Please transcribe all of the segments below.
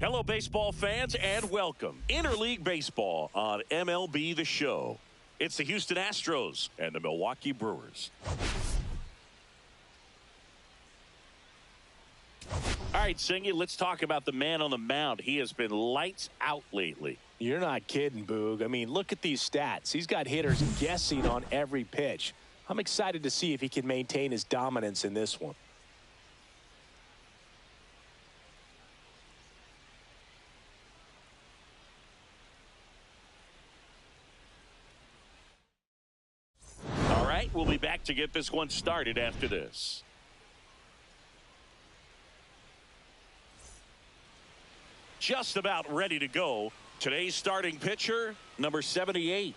Hello, baseball fans, and welcome. Interleague Baseball on MLB The Show. It's the Houston Astros and the Milwaukee Brewers. All right, Singy, let's talk about the man on the mound. He has been lights out lately. You're not kidding, Boog. I mean, look at these stats. He's got hitters guessing on every pitch. I'm excited to see if he can maintain his dominance in this one. All right, we'll be back to get this one started after this. Just about ready to go. Today's starting pitcher, number 78.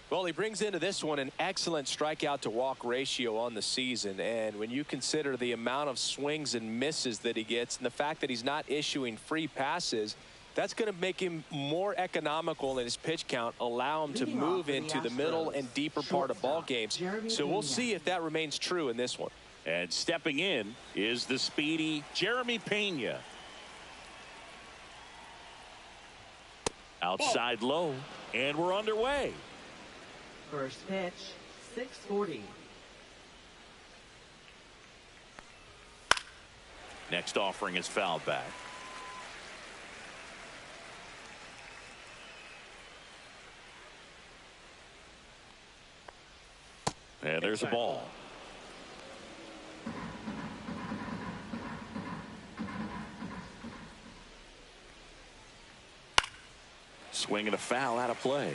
Well, he brings into this one an excellent strikeout to walk ratio on the season. And when you consider the amount of swings and misses that he gets and the fact that he's not issuing free passes, that's going to make him more economical in his pitch count, allow him to move into the middle and deeper part of ball games. So we'll see if that remains true in this one. And stepping in is the speedy Jeremy Pena. Outside low, and we're underway. First pitch, 6:40. Next offering is fouled back. And there's a ball. Swing and a foul out of play.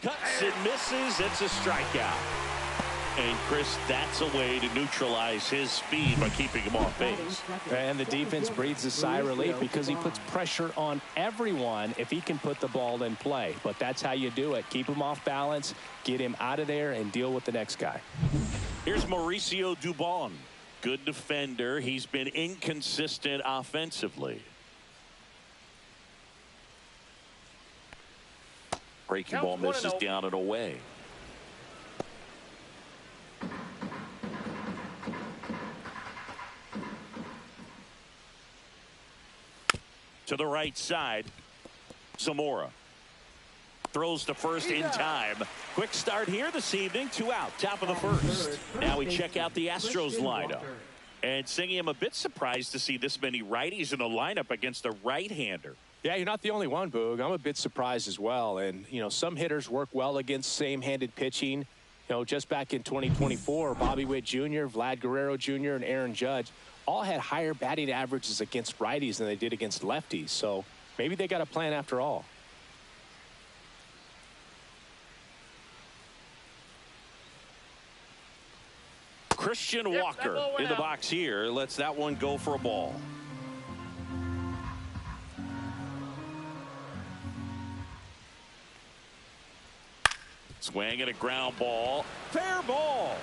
Cuts and misses. It's a strikeout. And Chris, that's a way to neutralize his speed by keeping him off base. And the defense breathes a sigh of relief because he puts pressure on everyone if he can put the ball in play. But that's how you do it. Keep him off balance, get him out of there, and deal with the next guy. Here's Mauricio Dubon. Good defender. He's been inconsistent offensively. Breaking ball misses down and away. To the right side, Zamora throws to first in time. Quick start here this evening. 2 out, top of the first. Now we check out the Astros lineup. And Singy, I'm a bit surprised to see this many righties in the lineup against a right-hander. Yeah, you're not the only one, Boog. I'm a bit surprised as well. And, you know, some hitters work well against same-handed pitching. You know, just back in 2024, Bobby Witt Jr., Vlad Guerrero Jr., and Aaron Judge all had higher batting averages against righties than they did against lefties. So maybe they got a plan after all. Christian Walker in the box here. Lets that one go for a ball. Swing and a ground ball. Fair ball.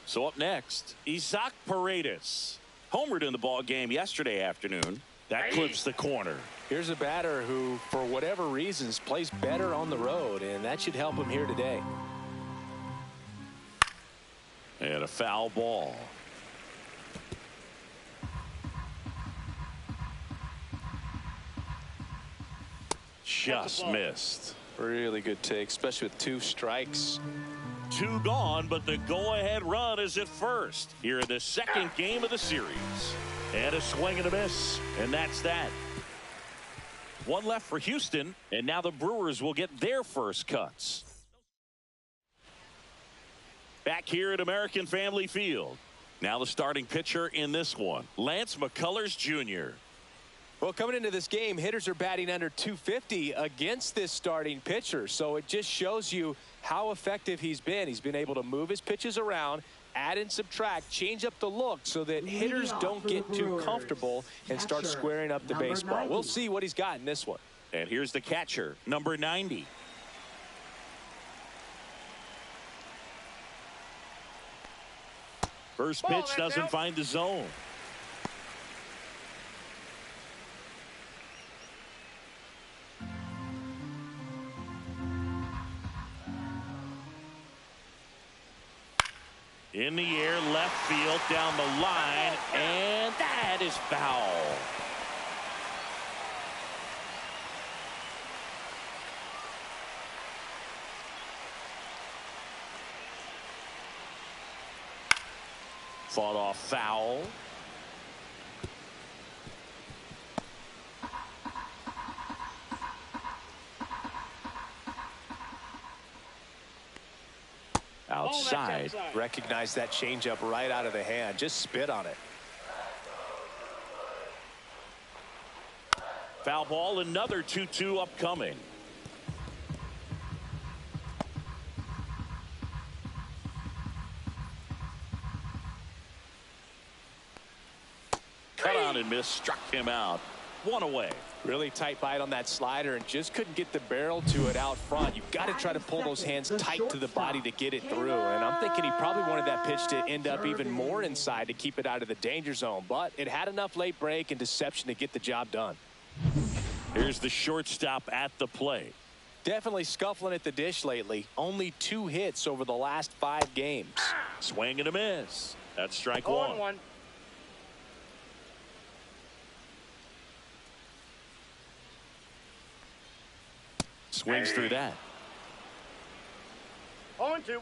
So up next, Isaac Paredes. Homered in the ball game yesterday afternoon. That clips the corner. Here's a batter who, for whatever reasons, plays better on the road, and that should help him here today. And a foul ball. Just missed. Really good take, especially with 2 strikes. 2 gone, but the go-ahead run is at first here in the second game of the series. And a swing and a miss, and that's that. 1 left for Houston, and now the Brewers will get their first cuts. Back here at American Family Field. Now the starting pitcher in this one, Lance McCullers Jr. Well, coming into this game, hitters are batting under 250 against this starting pitcher. So it just shows you how effective he's been. He's been able to move his pitches around, add and subtract, change up the look so that hitters don't get too comfortable and start squaring up the baseball. We'll see what he's got in this one. And here's the catcher, number 90. First pitch doesn't find the zone. In the air, left field, down the line, and that is foul. Fought off foul. Outside. Recognize that changeup right out of the hand. Just spit on it. Foul ball, another 2-2 upcoming. Cut on and miss, struck him out. One away. Really tight bite on that slider and just couldn't get the barrel to it out front. You've got to try to pull those hands tight to the body to get it through. And I'm thinking he probably wanted that pitch to end up even more inside to keep it out of the danger zone. But it had enough late break and deception to get the job done. Here's the shortstop at the plate. Definitely scuffling at the dish lately. Only 2 hits over the last 5 games. Swing and a miss. That's strike one. Swings through that. 0-2.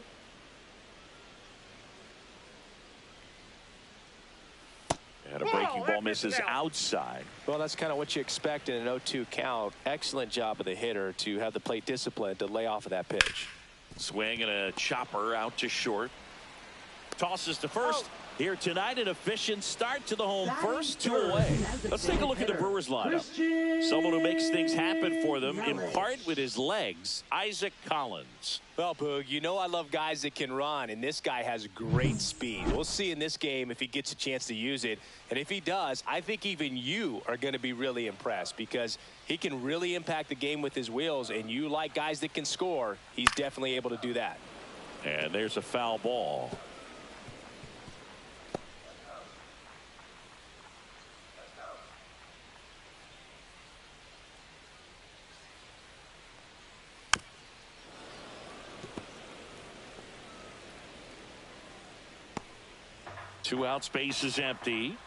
And a breaking ball misses outside. Well, that's kind of what you expect in an 0-2 count. Excellent job of the hitter to have the plate discipline to lay off of that pitch. Swing and a chopper out to short. Tosses to first. Here tonight, an efficient start to the home first, 2 away. Let's take a look at the Brewers lineup. Someone who makes things happen for them, in part with his legs, Isaac Collins. Well, Boog, you know I love guys that can run, and this guy has great speed. We'll see in this game if he gets a chance to use it. And if he does, I think even you are going to be really impressed because he can really impact the game with his wheels, and you like guys that can score. He's definitely able to do that. And there's a foul ball. Two outs, base is empty.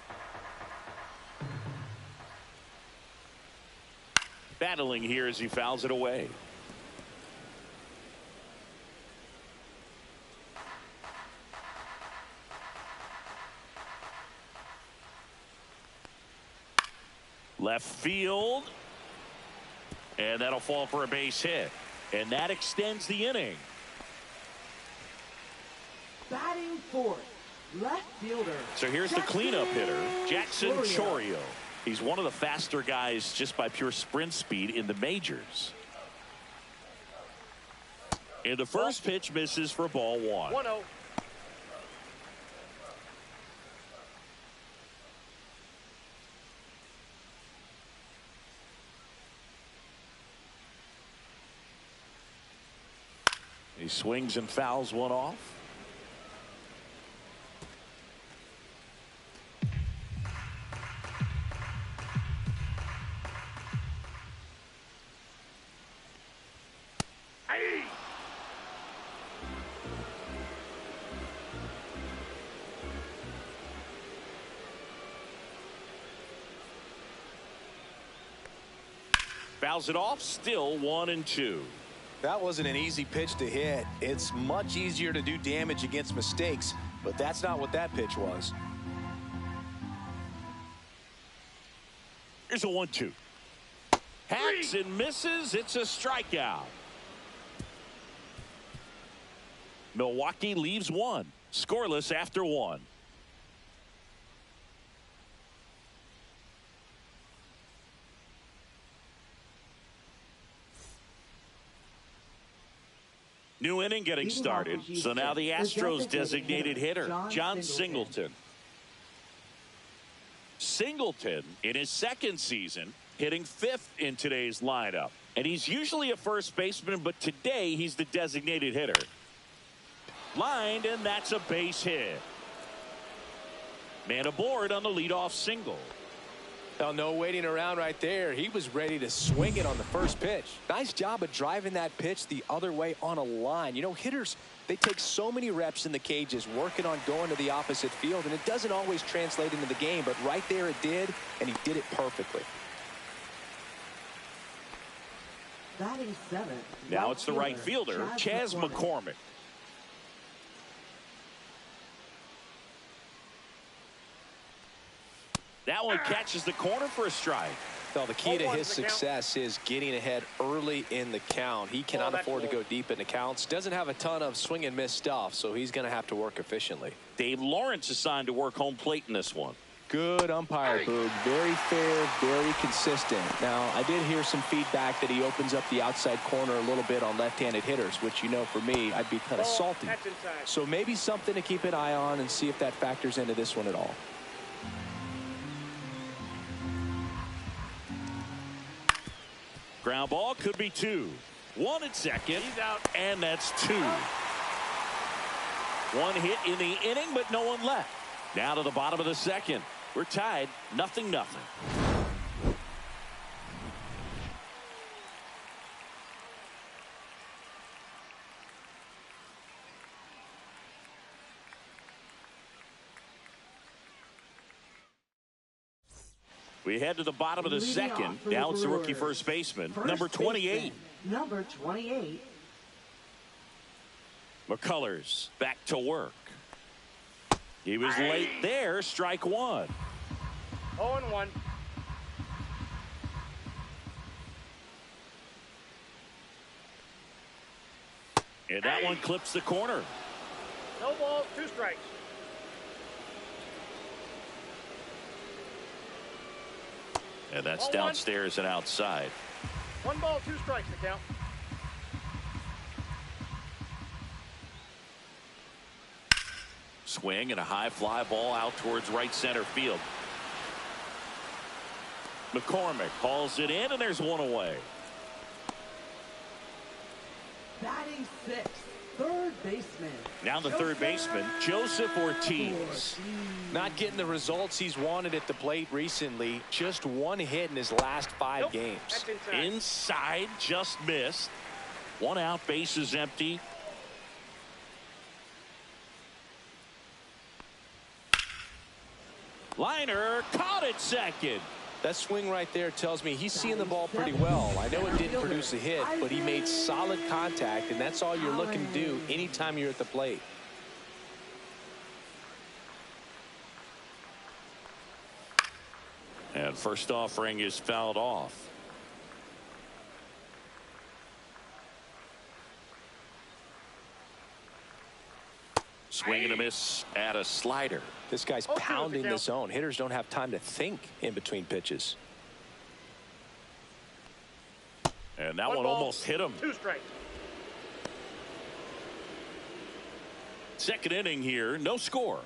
Battling here as he fouls it away. Left field. And that'll fall for a base hit. And that extends the inning. Batting fourth. Left fielder. So here's the cleanup hitter, Jackson Chourio. He's one of the faster guys just by pure sprint speed in the majors. And the first pitch misses for ball 1. 1-0. He swings and fouls one off. Fouls it off, still 1-2. That wasn't an easy pitch to hit. It's much easier to do damage against mistakes, but that's not what that pitch was. Here's a 1-2. Hacks and misses. It's a strikeout. Milwaukee leaves 1. Scoreless after 1. New inning getting started. So now the Astros designated hitter, John Singleton. Singleton, in his second season, hitting 5th in today's lineup. And he's usually a first baseman, but today he's the designated hitter. Lined, and that's a base hit. Man aboard on the leadoff single. Now, no waiting around right there. He was ready to swing it on the first pitch. Nice job of driving that pitch the other way on a line. You know, hitters, they take so many reps in the cages working on going to the opposite field, and it doesn't always translate into the game, but right there it did, and he did it perfectly. Batting seventh. Now it's the right fielder, Chas McCormick. That one catches the corner for a strike. Well, the key to his success is getting ahead early in the count. He cannot afford to go deep in the counts. Doesn't have a ton of swing and miss stuff, so he's going to have to work efficiently. Dave Lawrence assigned to work home plate in this one. Good umpire, Boog. Very fair, very consistent. Now, I did hear some feedback that he opens up the outside corner a little bit on left-handed hitters, which, you know, for me, I'd be kind of salty. So maybe something to keep an eye on and see if that factors into this one at all. Ground ball could be 2. 1 at second. He's out. And that's 2. 1 hit in the inning, but no one left. Now to the bottom of the second. We're tied 0-0. We head to the bottom of the second. Now it's the rookie first baseman, number 28. Number 28. McCullers back to work. He was late there. Strike 1. 0-1. And that one clips the corner. No balls, 2 strikes. And that's downstairs and outside. 1 ball, 2 strikes to count. Swing and a high fly ball out towards right center field. McCormick hauls it in, and there's 1 away. Batting sixth. Third baseman. Now the third baseman, Joseph Ortiz. Not getting the results he's wanted at the plate recently. Just 1 hit in his last 5 games. That's inside. Inside, just missed. 1 out, bases empty. Liner caught at second. That swing right there tells me he's seeing the ball pretty well. I know it didn't produce a hit, but he made solid contact, and that's all you're looking to do anytime you're at the plate. And first offering is fouled off. Swing and a miss at a slider. This guy's pounding the zone. Hitters don't have time to think in between pitches. And that one almost hit him. 2 strikes. Second inning here, no score.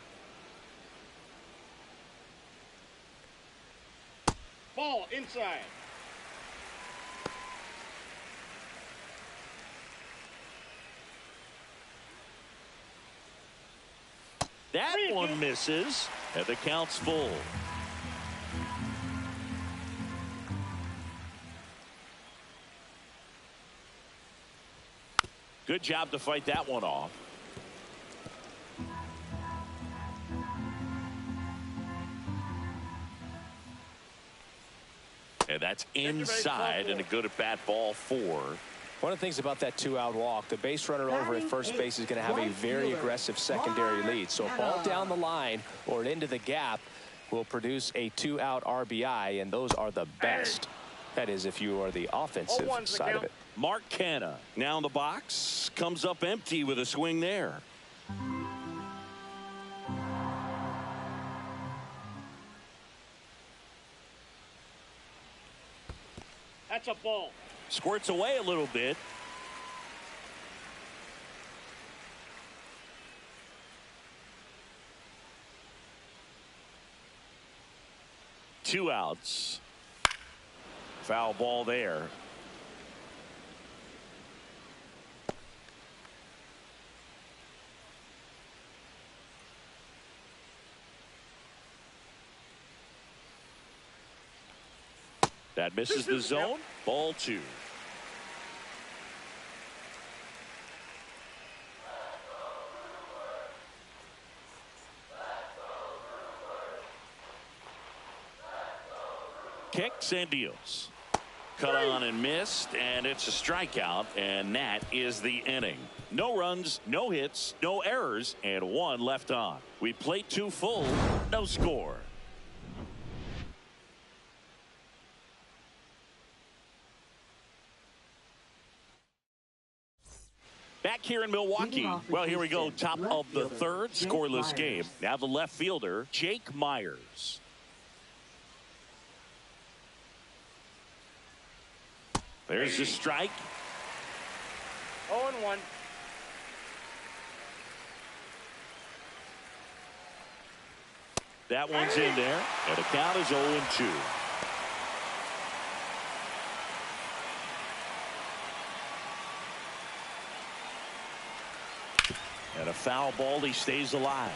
Ball inside. That one misses, and the count's full. Good job to fight that one off. And that's inside, and a good at bat ball 4. One of the things about that 2-out walk, the base runner over at first base is going to have a very aggressive secondary lead. So a ball down the line or into the gap will produce a 2-out RBI, and those are the best. That is, if you are the offensive side of it. Mark Canha now in the box, comes up empty with a swing there. That's a ball. Squirts away a little bit. Two outs. Foul ball there. That misses the zone. Ball 2. Kicks and deals. Cut on and missed, and it's a strikeout, and that is the inning. No runs, no hits, no errors, and 1 left on. We played 2 full, no score. Back here in Milwaukee. Well, here we go. Top of the 3rd, scoreless game. Now the left fielder, Jake Myers. There's the strike. 0-1. That one's in there, and the count is 0-2. And a foul ball. He stays alive.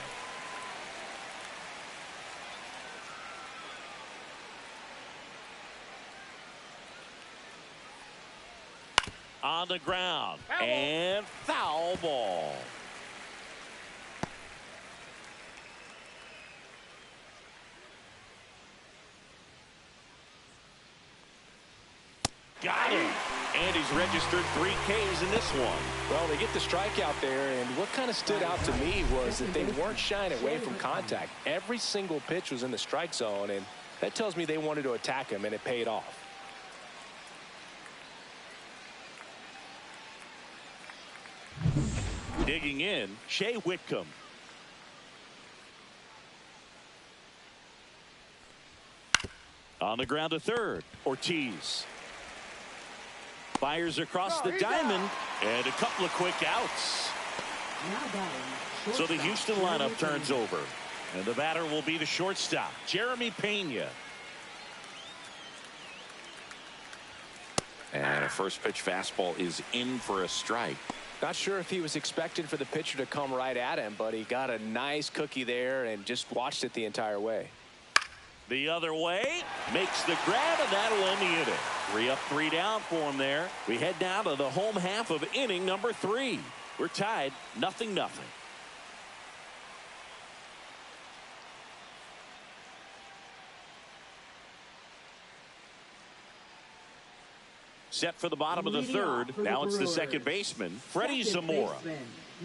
On the ground. And foul ball. Got him. And he's registered 3 Ks in this one. Well, they get the strikeout there, and what kind of stood out to me was that they weren't shying away from contact. Every single pitch was in the strike zone, and that tells me they wanted to attack him, and it paid off. Digging in, Shea Whitcomb. On the ground to third, Ortiz. Fires across the diamond, and a couple of quick outs. So the Houston lineup turns over, and the batter will be the shortstop, Jeremy Pena. And a first pitch fastball is in for a strike. Not sure if he was expecting for the pitcher to come right at him, but he got a nice cookie there and just watched it the entire way. The other way, makes the grab, and that'll end the inning. 3 up, 3 down for him there. We head down to the home half of inning number 3. We're tied 0-0. Set for the bottom of the 3rd. Now it's the second baseman, Freddie Zamora.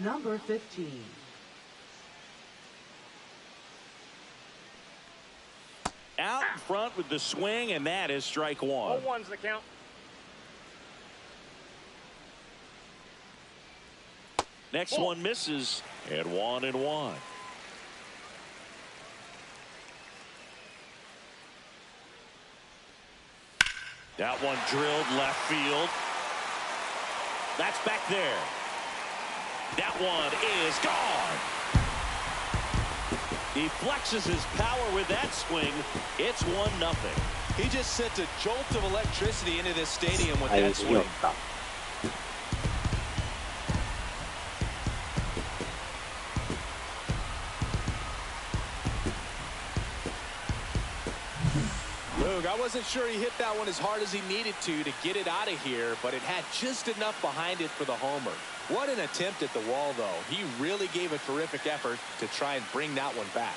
Number 15. Out in front with the swing, and that is strike 1. 0-1's the count. Next one misses, and 1-1. That one drilled left field. That's back there. That one is gone. He flexes his power with that swing. It's 1-0. He just sent a jolt of electricity into this stadium with that swing. I wasn't sure he hit that one as hard as he needed to get it out of here, but it had just enough behind it for the homer. What an attempt at the wall, though. He really gave a terrific effort to try and bring that one back.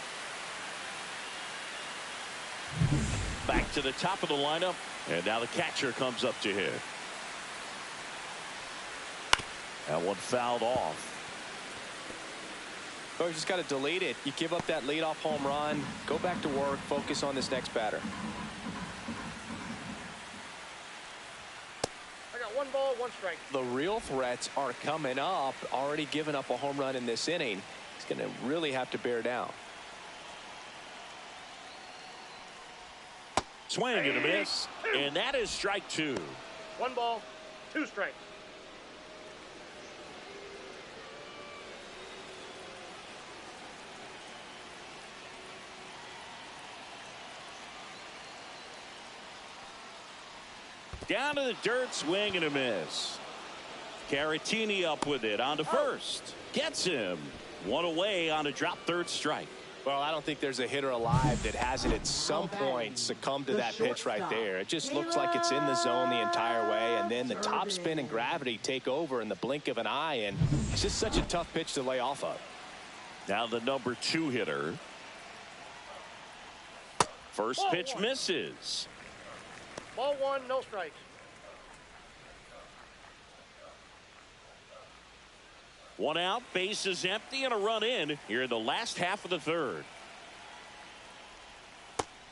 Back to the top of the lineup, and now the catcher comes up to hit. That one fouled off. Oh, you just got to delete it. You give up that leadoff home run, go back to work, focus on this next batter. I got 1 ball, 1 strike. The real threats are coming up. Already given up a home run in this inning. He's going to really have to bear down. Swing and a miss, and that is strike 2. 1 ball, 2 strikes. Down to the dirt, swing and a miss. Caratini up with it on to first. Gets him. 1 away on a drop 3rd strike. Well, I don't think there's a hitter alive that hasn't at some point succumbed to that pitch right there. It just looks like it's in the zone the entire way, and then the top spin and gravity take over in the blink of an eye, and it's just such a tough pitch to lay off of. Now the number 2 hitter. First pitch misses. Ball 1, no strikes. 1 out, base is empty, and a run in here in the last half of the 3rd.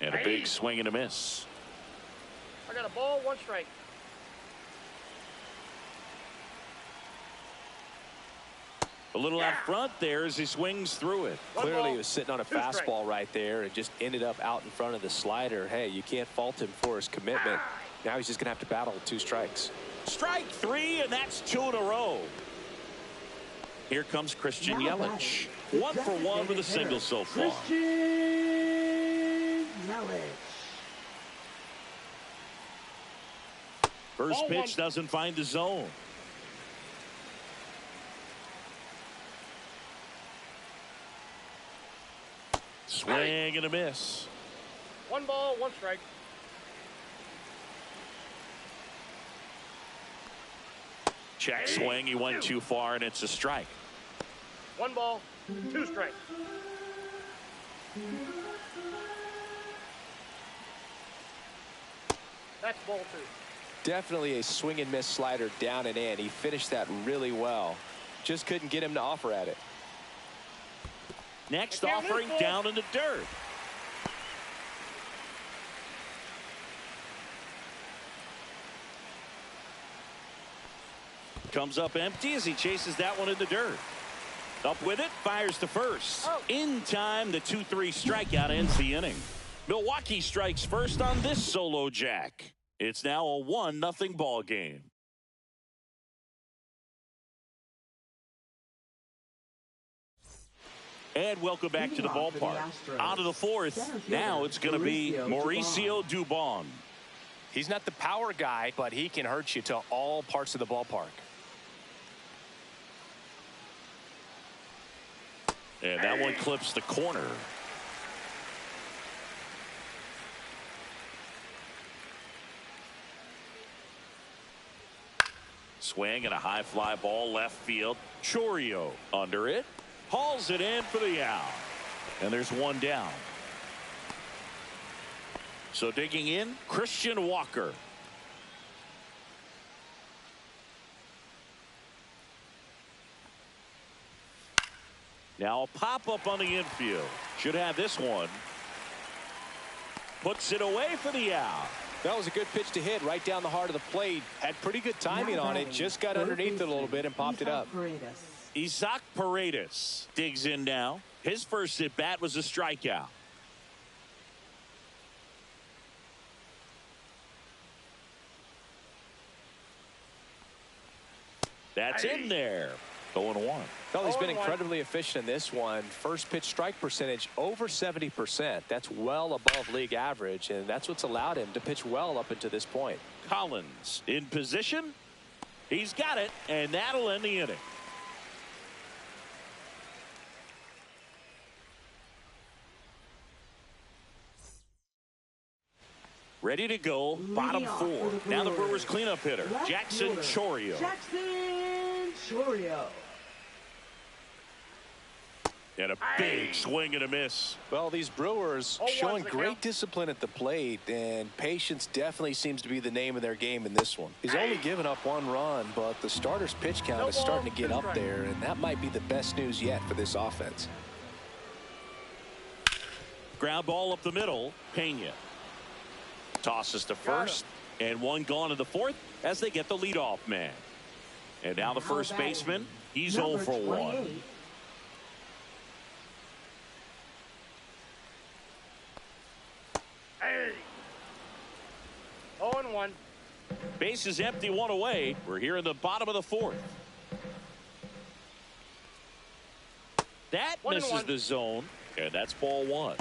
And a big swing and a miss. I got a ball, 1 strike. A little out front there as he swings through it. Clearly he was sitting on a fastball right there and just ended up out in front of the slider. Hey, you can't fault him for his commitment. Now he's just going to have to battle with 2 strikes. Strike 3, and that's 2 in a row. Here comes Christian Yelich. 1 for 1 with a single so far. Christian Yelich. First pitch doesn't find the zone. Swing and a miss. 1 ball, 1 strike. Check swing. He went too far, and it's a strike. 1 ball, 2 strikes. That's ball 2. Definitely a swing and miss slider down and in. He finished that really well. Just couldn't get him to offer at it. Next offering down in the dirt. Comes up empty as he chases that one in the dirt. Up with it, fires to first. In time, the 2-3 strikeout ends the inning. Milwaukee strikes first on this solo jack. It's now a 1-0 ball game. And welcome back to the ballpark. Out of the 4th, now it's going to be Mauricio Dubon. He's not the power guy, but he can hurt you to all parts of the ballpark. And that one clips the corner. Swing and a high fly ball left field. Chourio under it. Hauls it in for the out. And there's 1 down. So digging in, Christian Walker. Now a pop-up on the infield. Should have this one. Puts it away for the out. That was a good pitch to hit right down the heart of the plate. Had pretty good timing on it. Just got underneath it a little bit and popped it up. Isaac Paredes digs in now. His first at bat was a strikeout. That's in there. 0-1. Well, he's been incredibly efficient in this one. First pitch strike percentage over 70%. That's well above league average, and that's what's allowed him to pitch well up until this point. Collins in position. He's got it, and that'll end the inning. Ready to go, bottom 4. Now the Brewers cleanup hitter, Jackson Chourio. Jackson Chourio. And a big swing and a miss. Well, these Brewers showing great discipline at the plate, and patience definitely seems to be the name of their game in this one. He's only given up 1 run, but the starter's pitch count is starting to get up there, and that might be the best news yet for this offense. Ground ball up the middle, Pena. Tosses to first, and 1 gone in the 4th as they get the leadoff man. And now the first baseman, he's 0 for 1. Hey. 0-1. Base is empty, 1 away. We're here in the bottom of the 4th. That misses the zone, and that's ball 1.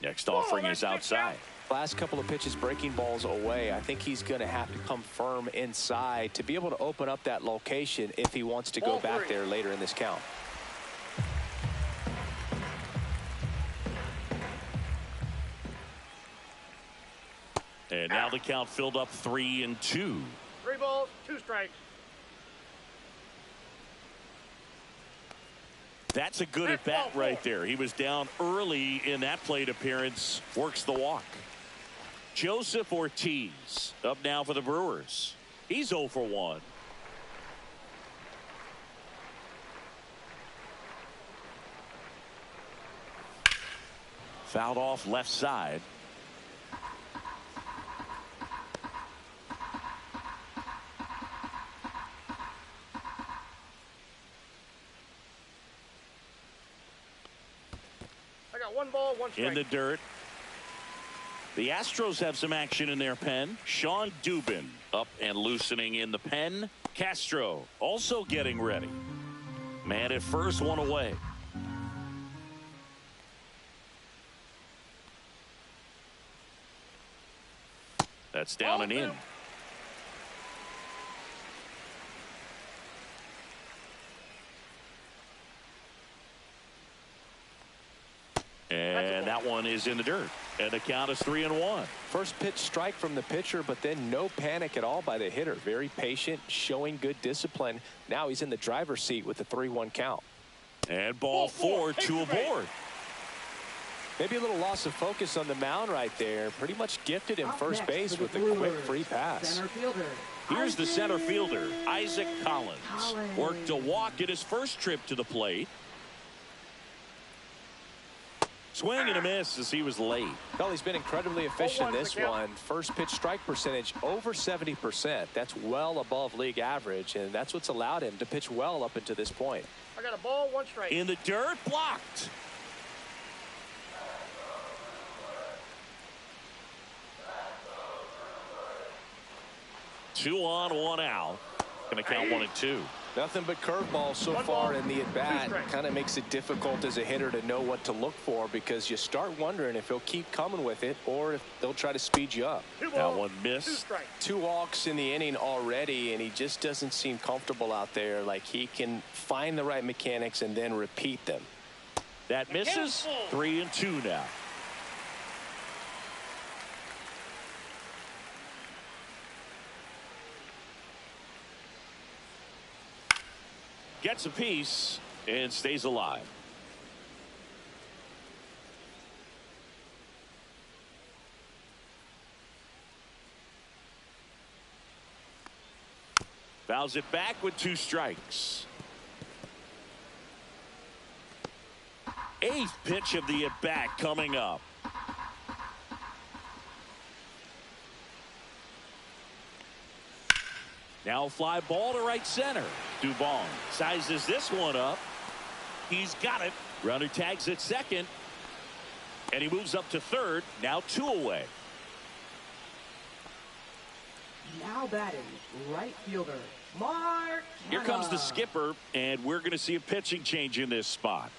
Next offering is outside. Last couple of pitches breaking balls away. I think he's going to have to come firm inside to be able to open up that location if he wants to go back there later in this count. And now the count filled up 3-2. 3 balls, 2 strikes. That's a good at bat right there. He was down early in that plate appearance. Works the walk. Joseph Ortiz up now for the Brewers. He's 0 for 1. Fouled off left side. I got 1 ball, 1 strike. In the dirt. The Astros have some action in their pen. Sean Dubin up and loosening in the pen. Castro also getting ready. Man at first, 1 away. That's down and in. And that one is in the dirt. And the count is 3-1. First pitch strike from the pitcher, but then no panic at all by the hitter. Very patient, showing good discipline. Now he's in the driver's seat with the 3-1 count. And ball 4, 2 aboard. Maybe a little loss of focus on the mound right there. Pretty much gifted him first base with a quick free pass. Here's the center fielder, Isaac Collins. Worked a walk at his first trip to the plate. Swing and a miss as he was late. Well, he's been incredibly efficient in this one. First pitch strike percentage over 70%. That's well above league average, and that's what's allowed him to pitch well up until this point. I got a ball, 1 strike. In the dirt, blocked. Two on, 1 out. Going to count 1 and 2. Nothing but curveballs so far in the at-bat. Kind of makes it difficult as a hitter to know what to look for because you start wondering if he'll keep coming with it or if they'll try to speed you up. That one missed. 2 walks in the inning already, and he just doesn't seem comfortable out there. Like he can find the right mechanics and then repeat them. That misses. 3-2 now. Gets a piece and stays alive. Fouls it back with 2 strikes. 8th pitch of the at-bat coming up. Now fly ball to right center. Dubon sizes this one up. He's got it. Runner tags at second. And he moves up to third. Now 2 away. Now batting, right fielder, Mark. Here comes the skipper, and we're going to see a pitching change in this spot.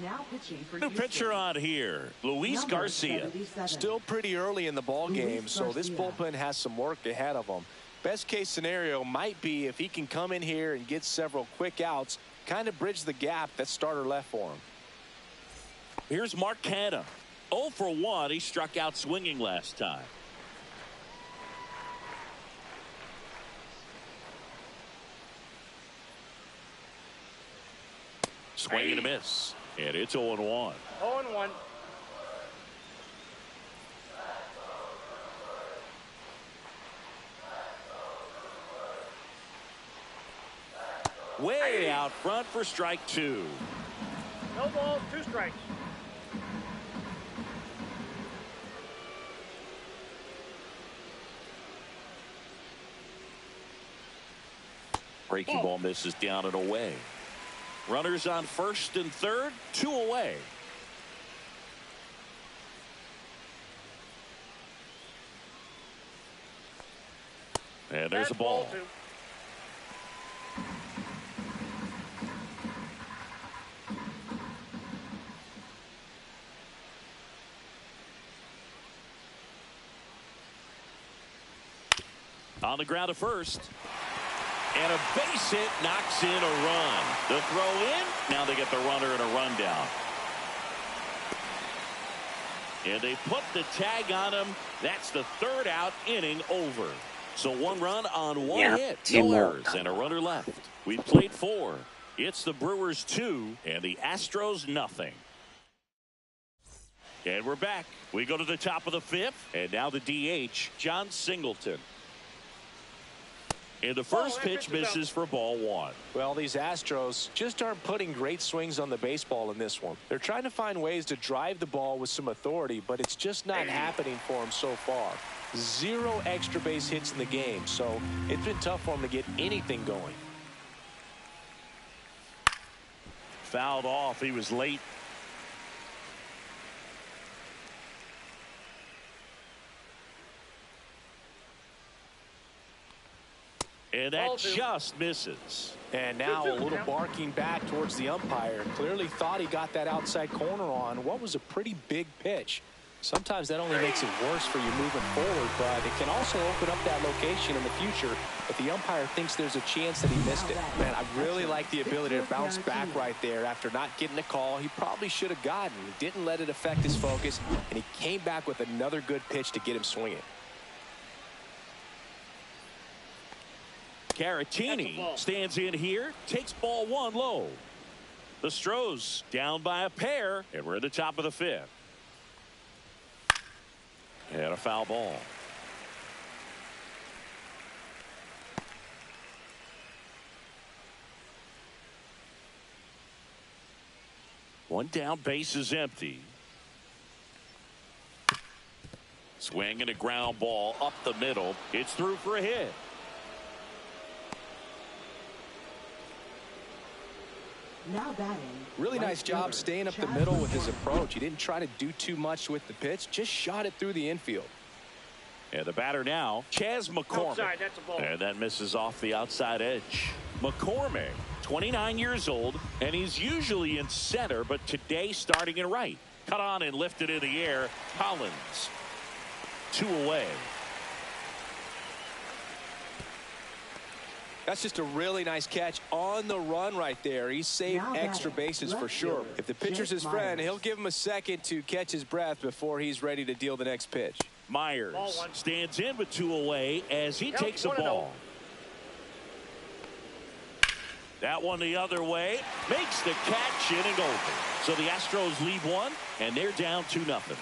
Now pitching for New pitcher on here, Luis Garcia. Still pretty early in the ball game, so this bullpen has some work ahead of them. Best case scenario might be if he can come in here and get several quick outs, kind of bridge the gap that starter left for him. Here's Mark Canha. 0 for 1. He struck out swinging last time. Swing and a miss. And it's 0-1. 0-1. Way out front for strike 2. No balls, 2 strikes. Breaking ball misses down and away. Runners on first and third, 2 away. And there's a ball. Two. On the ground to first. And a base hit knocks in a run. The throw in. Now they get the runner and a run down. And they put the tag on him. That's the third out, inning over. So one run on one hit. No errors and a runner left. We played 4. It's the Brewers 2 and the Astros nothing. And we're back. We go to the top of the 5th. And now the DH, John Singleton. And the first pitch misses for ball 1. Well, these Astros just aren't putting great swings on the baseball in this one. They're trying to find ways to drive the ball with some authority, but it's just not happening for them so far. 0 extra base hits in the game, so it's been tough for them to get anything going. Fouled off. He was late. And that just misses. And now a little barking back towards the umpire. Clearly thought he got that outside corner on what was a pretty big pitch. Sometimes that only makes it worse for you moving forward, but it can also open up that location in the future if the umpire thinks there's a chance that he missed it. Man, I really like the ability to bounce back right there after not getting a call he probably should have gotten. He didn't let it affect his focus, and he came back with another good pitch to get him swinging. Caratini stands in here, takes ball 1 low. The Stros down by a pair, and we're at the top of the 5th. And a foul ball. One down, base is empty. Swing and a ground ball up the middle. It's through for a hit. Now batting. Really nice job staying up the middle with his approach. He didn't try to do too much with the pitch, just shot it through the infield. And the batter now, Chas McCormick. Outside, that's a ball. And that misses off the outside edge. McCormick, 29 years old, and he's usually in center, but today starting in right. Cut on and lifted in the air. Collins, 2 away. That's just a really nice catch on the run right there. He saved extra bases for sure. If the pitcher's his friend, he'll give him a second to catch his breath before he's ready to deal the next pitch. Myers stands in with 2 away as he takes a ball. That one the other way, makes the catch, inning over. So the Astros lead 1, and they're down 2-0.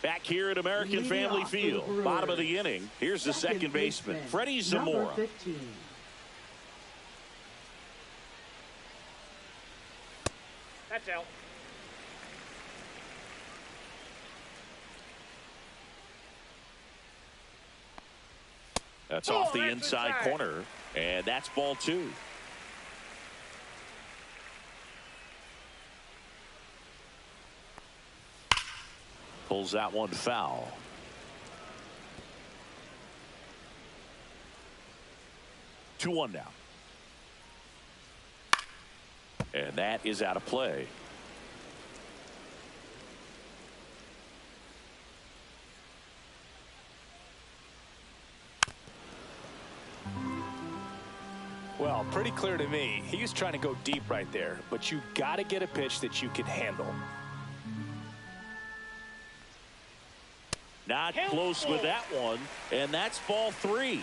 Back here at American Family Field, bottom of the inning. Here's the second baseman, Freddie Zamora. That's out. That's off the inside corner, and that's ball 2. Pulls that one foul. Two one now. And that is out of play. Well, pretty clear to me. He was trying to go deep right there, but you got to get a pitch that you can handle. Not close with that one, and that's ball 3.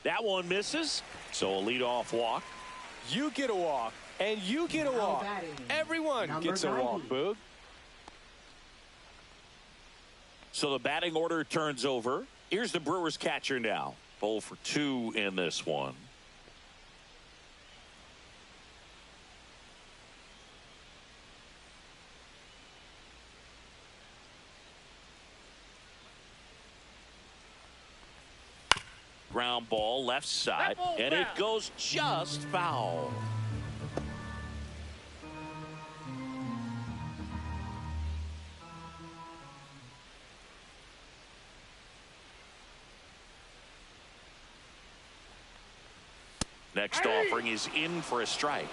That one misses, so a leadoff walk. You get a walk, and you get a walk. Everyone gets a walk, Boog. So the batting order turns over. Here's the Brewers catcher now. 0 for 2 in this one. Ground ground ball left side, and it goes just foul. Next offering is in for a strike.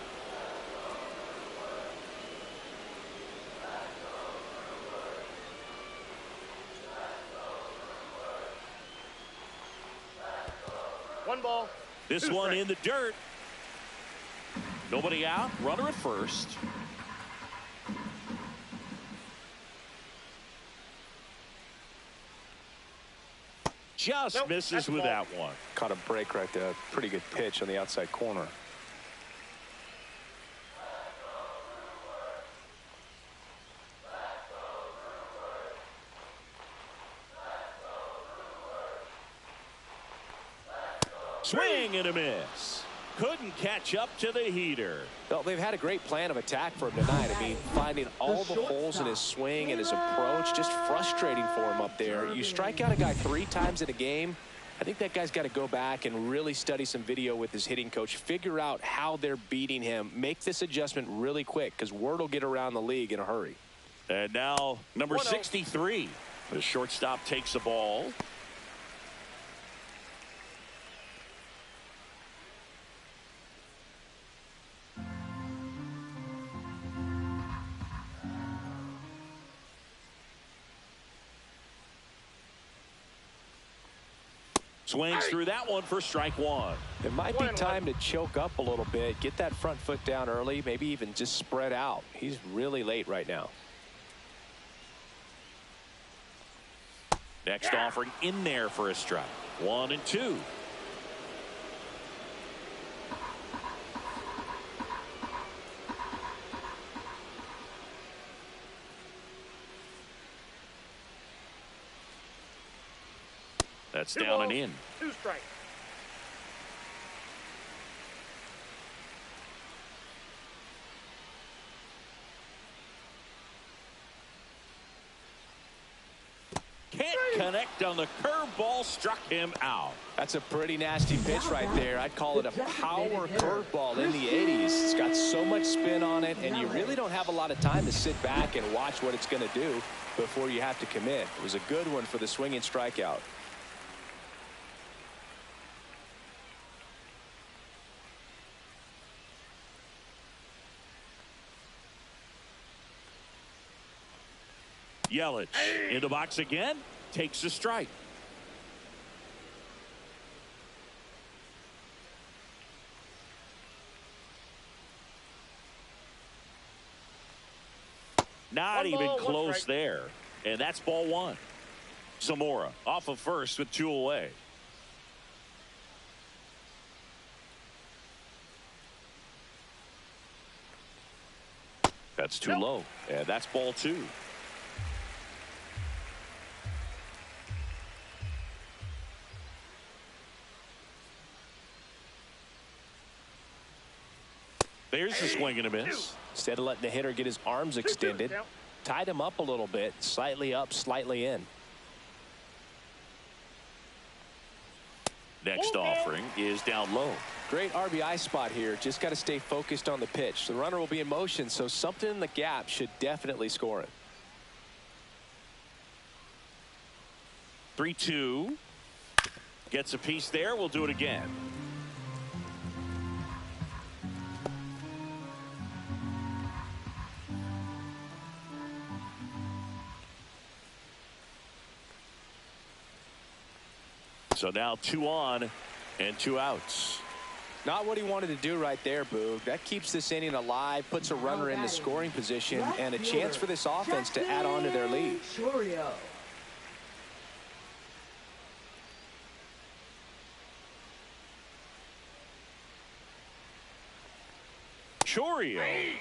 One ball. This one in the dirt. Nobody out. Runner at first. Just misses with that one. Caught a break right there. Pretty good pitch on the outside corner. Swing and a miss. Couldn't catch up to the heater. Well, they've had a great plan of attack for him tonight. I mean, finding all the holes in his swing and his approach, just frustrating for him up there. You strike out a guy 3 times in a game, I think that guy's got to go back and really study some video with his hitting coach, figure out how they're beating him, make this adjustment really quick, because word will get around the league in a hurry. And now number 63, the shortstop takes the ball. Swings through that one for strike one. It might be time to choke up a little bit, get that front foot down early, maybe even just spread out. He's really late right now. Next offering in there for a strike. 1-2. That's down and in. 2 strikes. Can't connect on the curveball, struck him out. That's a pretty nasty pitch right there. I'd call it a power curveball in the 80s. It's got so much spin on it, and you really don't have a lot of time to sit back and watch what it's going to do before you have to commit. It was a good one for the swinging strikeout. Yelich in the box again, takes a strike. Not even close there. And that's ball one. Zamora off of first with 2 away. That's too low. And that's ball 2. There's the swing and a miss. Instead of letting the hitter get his arms extended, tied him up a little bit, slightly up, slightly in. Next offering is down low. Great RBI spot here. Just got to stay focused on the pitch. The runner will be in motion, so something in the gap should definitely score it. 3-2. Gets a piece there. We'll do it again. So now 2 on and 2 outs. Not what he wanted to do right there, Boog. That keeps this inning alive, puts a runner in the scoring position, and a chance for this offense to add on to their lead. Chorio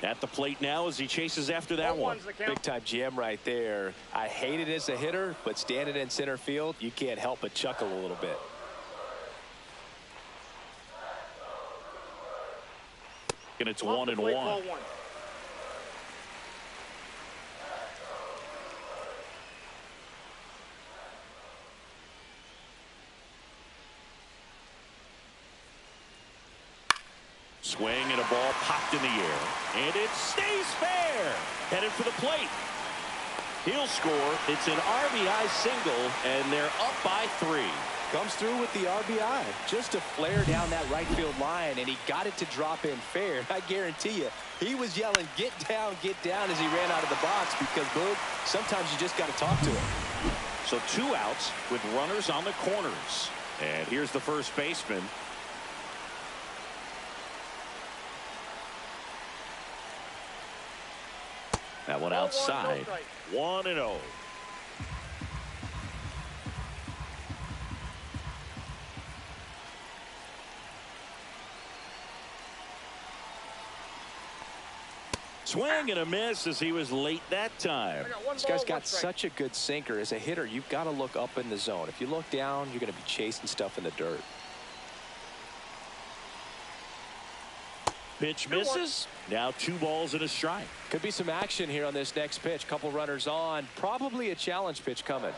at the plate now as he chases after that one. Big time jam right there. I hate it as a hitter, but standing in center field, you can't help but chuckle a little bit. And it's 1-1. Swing and a ball popped in the air. And it stays fair. Headed for the plate. He'll score. It's an RBI single, and they're up by 3. Comes through with the RBI. Just a flare down that right field line, and he got it to drop in fair. I guarantee you, he was yelling, get down, as he ran out of the box because, Boog, sometimes you just got to talk to him. So 2 outs with runners on the corners. And here's the first baseman. That one outside. 1-0. Swing and a miss as he was late that time. This guy's got such a good sinker. As a hitter, you've got to look up in the zone. If you look down, you're going to be chasing stuff in the dirt. Pitch misses. Now 2 balls and a strike. Could be some action here on this next pitch. Couple runners on. Probably a challenge pitch coming.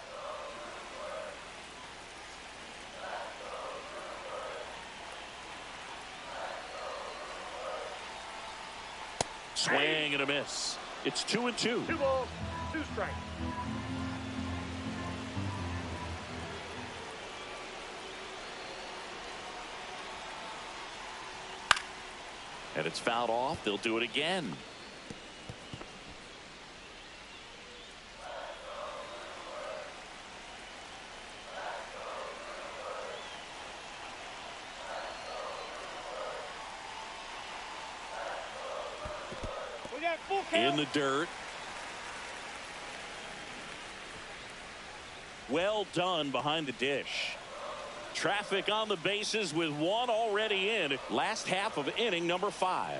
Swing and a miss. It's 2-2. 2 balls, 2 strikes. And it's fouled off. They'll do it again. In the dirt. Well done behind the dish. Traffic on the bases with 1 already in. Last half of inning number 5.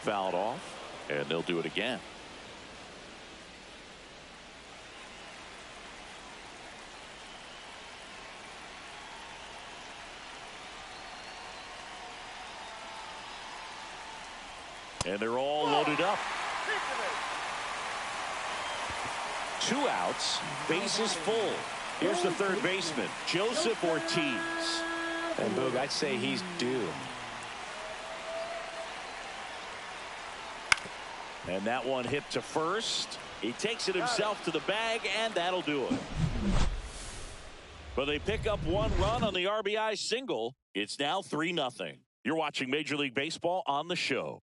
Fouled off, and they'll do it again. And they're all loaded up. 2 outs, bases full. Here's the third baseman, Joseph Ortiz. And Boog, I'd say he's due. And that one hit to first. He takes it himself to the bag, and that'll do it. But they pick up 1 run on the RBI single. It's now 3-0. You're watching Major League Baseball on the show.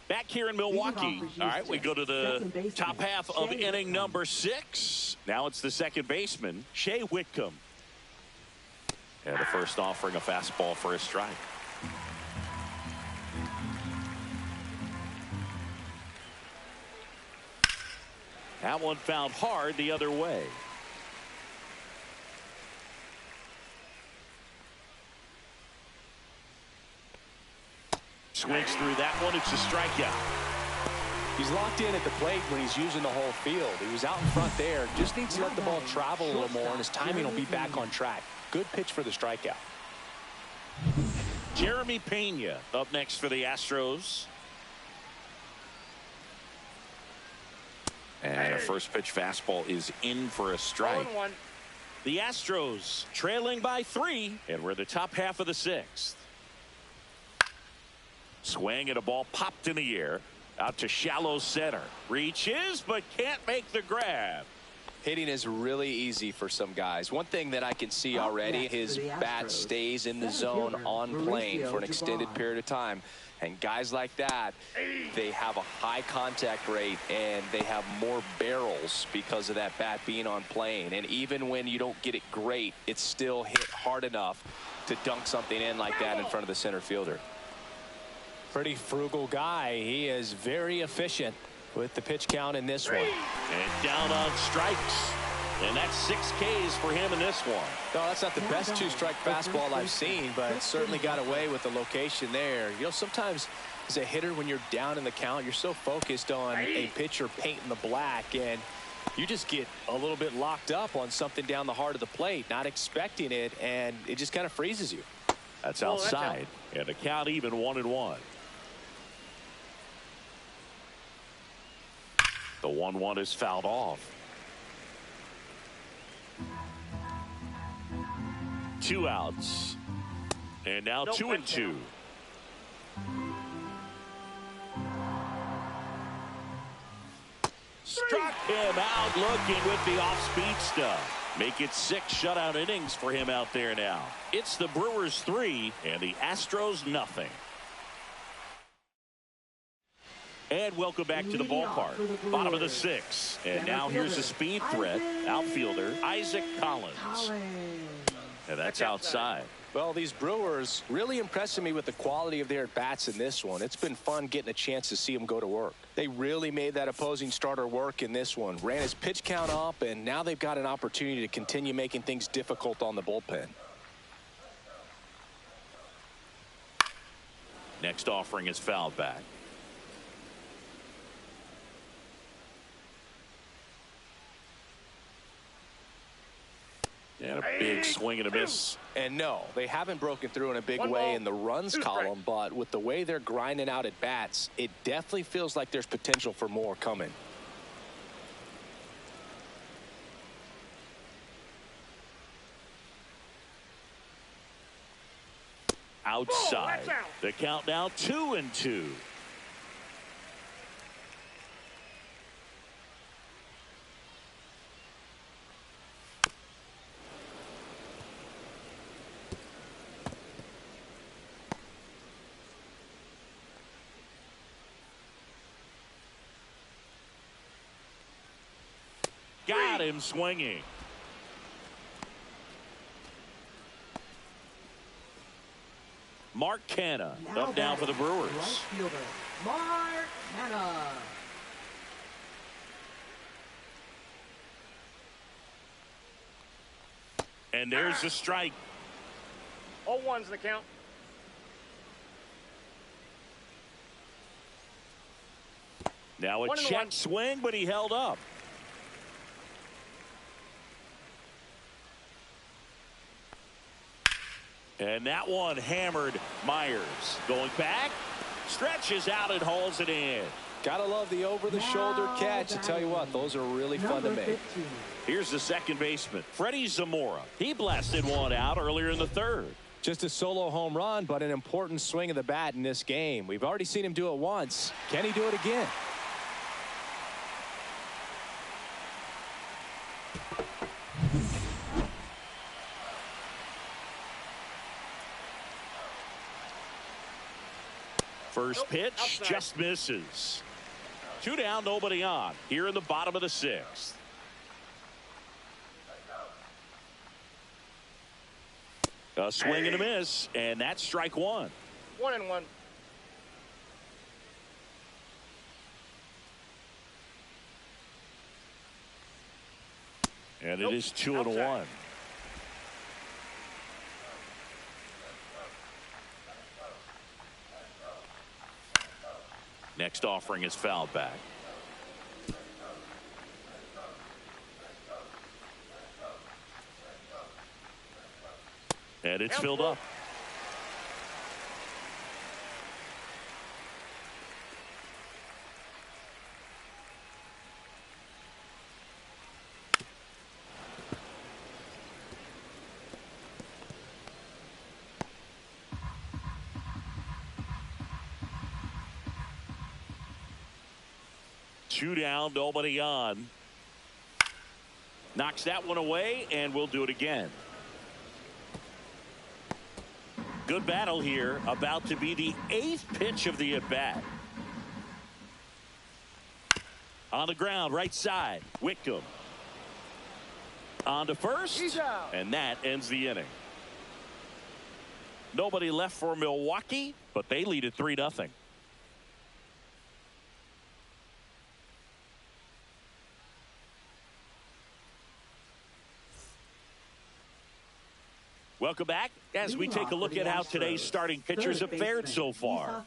Back here in Milwaukee. All right, we go to the top half of inning number 6. Now it's the second baseman, Shea Whitcomb. And the first offering a fastball for a strike. That one found hard the other way. Swings through that one. It's a strikeout. He's locked in at the plate when he's using the whole field. He was out in front there. Just needs to let the ball travel a little more, and his timing will be back on track. Good pitch for the strikeout. Jeremy Pena up next for the Astros. And a first pitch fastball is in for a strike. 1-1. The Astros trailing by 3, and we're the top half of the 6th. Swing and a ball popped in the air. Out to shallow center. Reaches, but can't make the grab. Hitting is really easy for some guys. One thing that I can see already, his bat stays in the zone on plane for an extended period of time. And guys like that, they have a high contact rate and they have more barrels because of that bat being on plane. And even when you don't get it great, it's still hit hard enough to dunk something in like that in front of the center fielder. Pretty frugal guy. He is very efficient with the pitch count in this one. And down on strikes. And that's 6 Ks for him in this one. No, that's not the best 2-strike fastball I've seen, but it certainly got away with the location there. You know, sometimes as a hitter, when you're down in the count, you're so focused on a pitcher painting the black, and you just get a little bit locked up on something down the heart of the plate, not expecting it, and it just kind of freezes you. That's outside. And the count even 1-1. The 1-1 is fouled off. 2 outs. And now 2-2. Struck him out looking with the off-speed stuff. Make it 6 shutout innings for him out there now. It's the Brewers 3 and the Astros nothing. And welcome back to the ballpark. Bottom of the 6th. And now here's a speed threat. Outfielder Isaac Collins. And that's outside. Well, these Brewers really impressing me with the quality of their at-bats in this one. It's been fun getting a chance to see them go to work. They really made that opposing starter work in this one. Ran his pitch count up, and now they've got an opportunity to continue making things difficult on the bullpen. Next offering is fouled back. And a big swing and a miss. And no, they haven't broken through in a big way in the runs column, but with the way they're grinding out at bats, it definitely feels like there's potential for more coming. Outside. The count now 2-2. Got him swinging. Mark Canha up now for the Brewers. Right fielder, Mark Canha. And there's the strike. 0-1's the count. Now a check swing, but he held up. And that one hammered Myers. Going back, stretches out and hauls it in. Gotta love the over-the-shoulder catch. I tell you what, those are really fun to make. 15. Here's the second baseman, Freddie Zamora. He blasted one out earlier in the 3rd. Just a solo home run, but an important swing of the bat in this game. We've already seen him do it once. Can he do it again? First pitch just misses. 2 down, nobody on. Here in the bottom of the 6th. A swing and a miss, and that's strike 1. 1-1. And it is 2-1. Next offering is fouled back. And it's filled up. Two down, nobody on. Knocks that one away, and we'll do it again. Good battle here. About to be the 8th pitch of the at-bat. On the ground, right side. Whitcomb. On to first. And that ends the inning. Nobody left for Milwaukee, but they lead at 3-0. Welcome back as we take a look at how today's starting pitchers have fared so far.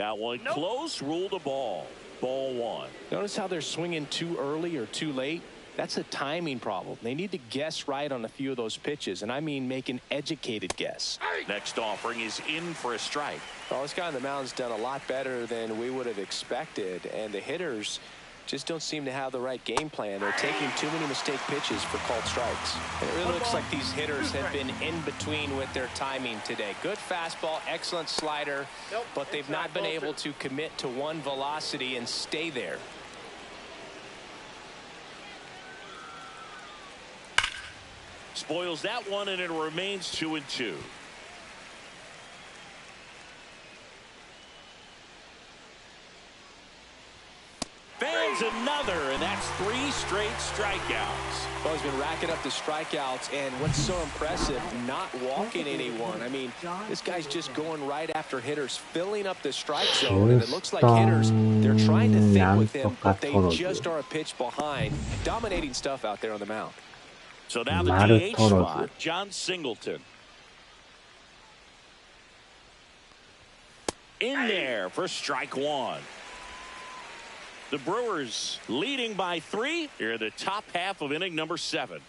That one close, ruled a ball. Ball one. Notice how they're swinging too early or too late? That's a timing problem. They need to guess right on a few of those pitches, and I mean make an educated guess. Next offering is in for a strike. Well, this guy on the mound's done a lot better than we would have expected, and the hitters just don't seem to have the right game plan. They're taking too many mistake pitches for called strikes. And it really looks like these hitters have been in between with their timing today. Good fastball, excellent slider, but they've not been able to commit to one velocity and stay there. Spoils that one, and it remains 2-2. Fans another, and that's 3 straight strikeouts. Well, he's been racking up the strikeouts, and what's so impressive, not walking anyone. I mean, this guy's just going right after hitters, filling up the strike zone, and it looks like hitters, they're trying to think with him, but they just are a pitch behind. Dominating stuff out there on the mound. So now the DH spot, John Singleton. In there for strike one. The Brewers leading by 3 here in the top half of inning number 7.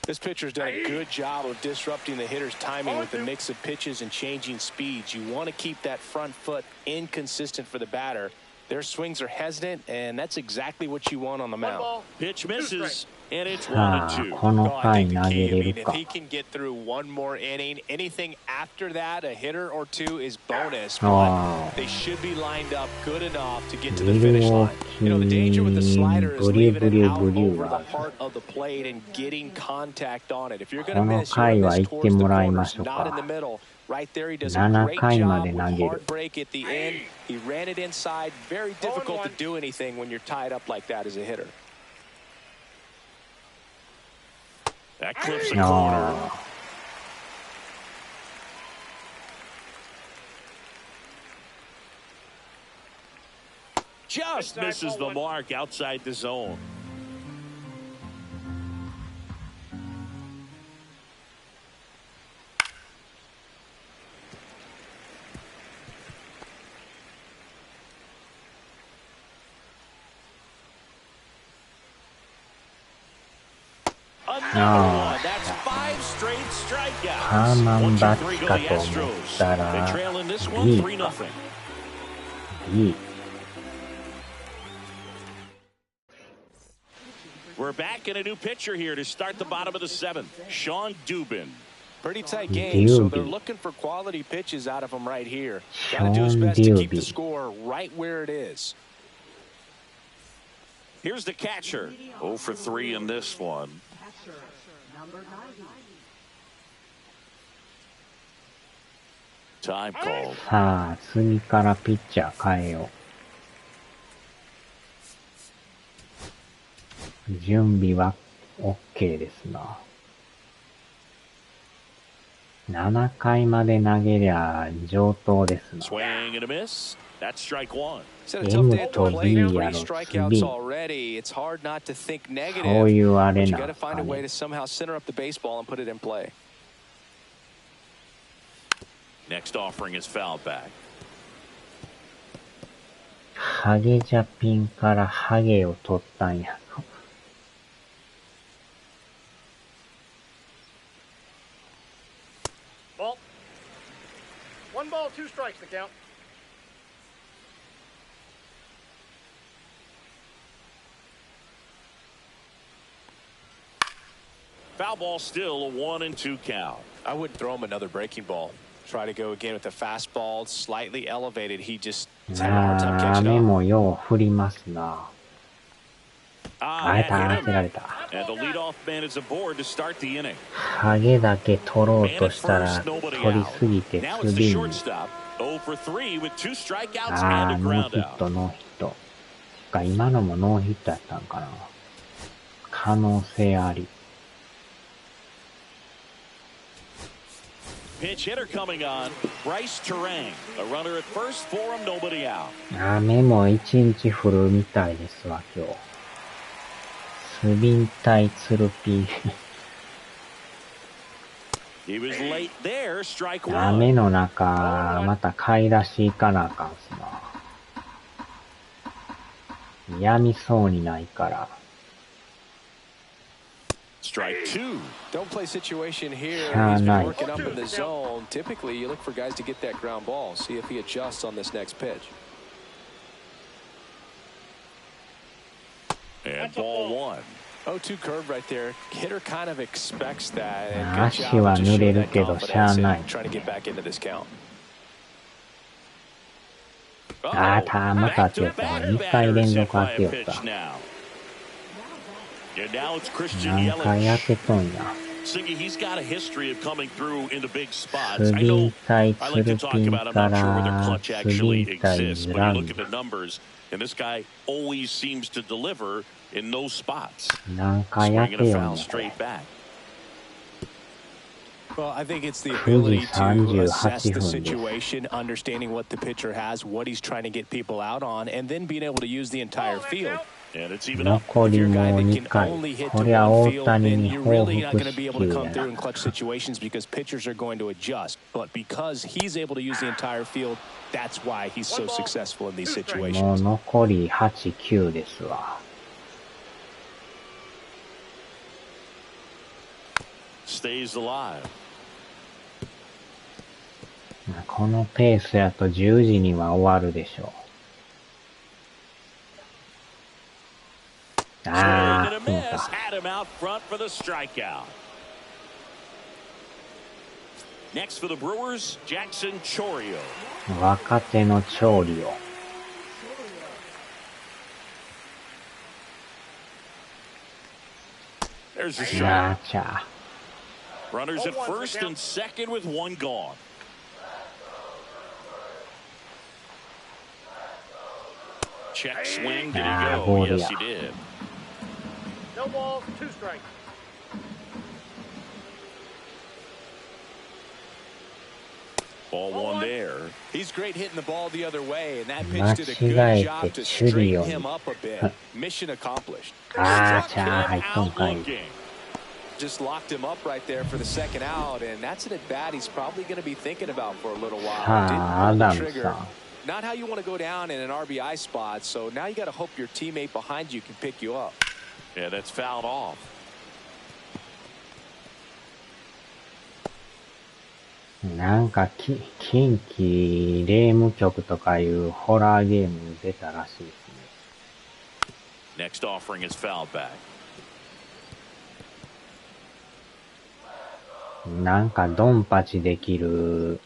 This pitcher's done a good job of disrupting the hitter's timing with a mix of pitches and changing speeds. You want to keep that front foot inconsistent for the batter. Their swings are hesitant, and that's exactly what you want on the mound. Pitch misses, and it's 1-2. If he can get through one more inning, anything after that, a hitter or two is bonus. But they should be lined up good enough to get to the finish line. You know, the danger with the slider is leaving it out over the heart of the plate and getting contact on it. If you're going to miss, you're going to miss towards the corners, not in the middle. Right there, he does a great job with hard break at the end. He ran it inside. Very difficult to do anything when you're tied up like that as a hitter. That clips the corner. Just misses the mark outside the zone. That's 5 straight strikeouts. 1, 2, 3 go the Astros. They trail in this one 3-0. We're back in a new pitcher here to start the bottom of the 7th. Sean Dubin. Pretty tight game, so they're looking for quality pitches out of him right here. Got to do his best to keep the score right where it is. Here's the catcher. 0 for 3 in this one. Time called. さあ、次からピッチャー変えよう。準備は OK ですな。7回まで投げりゃ上等ですな。Swing and a miss. That's strike one. M と B やろ、B。そういうあれなんかね。Next offering is foul back. ハゲジャピンからハゲを取ったんや。Ball. 1 ball, 2 strikes to count. Foul ball, still a 1-2 count. I wouldn't throw him another breaking ball. Try to go again with the fastball, slightly elevated. He just had a hard time catching up. 雨もよう降りますな。当てられた。And the leadoff man is aboard to start the inning. ハゲだけ取ろうとしたら取りすぎてスビン。0 for 3 with 2 strikeouts あ and a ー、ノー ground ヒッ out. ト、ノーヒット。か、今のもノーヒットやったんかな。可能性あり。Pinch hitter coming on. Bryce Terang. A runner at first for him, nobody out. 雨も一日降るみたいですわ、今日。スビン対ツルピー。He was late there, strike 雨 one. の中、また買い出し行かなあかんすな。やみそうにないから。Strike two. Don't play situation here. Ah, He's been nice. working up in the zone. Typically, you look for guys to get that ground ball. See if he adjusts on this next pitch. And ball one. 0-2 curve right there. Hitter kind of expects that. And 足 good job は to 濡 show れる that けどしゃあ confidence ない。 and trying to get back into this count. あー、また当てよった。2回連続当てよった。And now it's Christian 何回 Yelich. 当てとんや。 Siggy, he's got a history of coming through into big spots. ス I リ know ー対 I ツ like ル to ピ talk ン about, I'm か not sure whether ら clutch ス actually リー対 exists, ズ but ラ you ン look at the numbers, and this guy always seems to deliver in those spots. 何回 Swinging 当 a てよん foul や。 straight back. Well, I think it's the 9時 ability to assess 38 the 分です。 situation, understanding what the pitcher has, what he's trying to get people out on, and then being able to use the entire field. And it's even up. 残 If り you're a も guy う that 2 can 回。 only hit こ to りゃ one 大 field, 谷 then に you're 報 really not 復 going to 支 be able 給 to や come through な。 in clutch situations because pitchers are going to adjust. But because he's able to use the entire field, that's why he's so successful in these もう situations. 残り8、9ですわ。Stays alive. このペースやと10時には終わるでしょう。 Swing あ and a ー、そう miss. か。 Had him out front for the strikeout. Next for the Brewers, Jackson Chourio. 若手の調理を。 There's a な shot. あちゃ。 Runners at first and second with one gone. Check swing. Did he Ah, go? ball Yes, ya. he did. No balls, 2 strikes. Ball one there. He's great hitting the ball the other way, and that pitch 間 did a 違 good え job て to チュリ straighten オに。 him up a bit. Mission accomplished. あー Struck ちゃ、 him 入っとん out かい。 looking. Just locked him up right there for the second out, and that's an at bat he's probably going to be thinking about for a little while. さ Didn't あ、ア pull ダ the ムさ trigger. ん。 Not how you want to go down in an RBI spot, so now you got to hope your teammate behind you can pick you up. Yeah, that's fouled off. なんか近畿霊夢曲とかいうホラーゲームに出たらしいですね。 Next offering is fouled back. なんかドンパチできる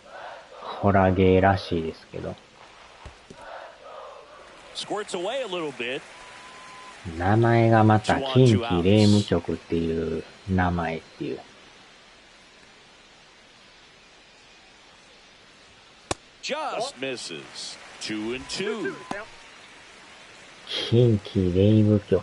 ホラーゲーらしいですけど。 Squirts away a little bit. 名前がまた近畿霊夢曲っていう名前っていう。 Just misses. 2 and 2. 近畿霊夢曲。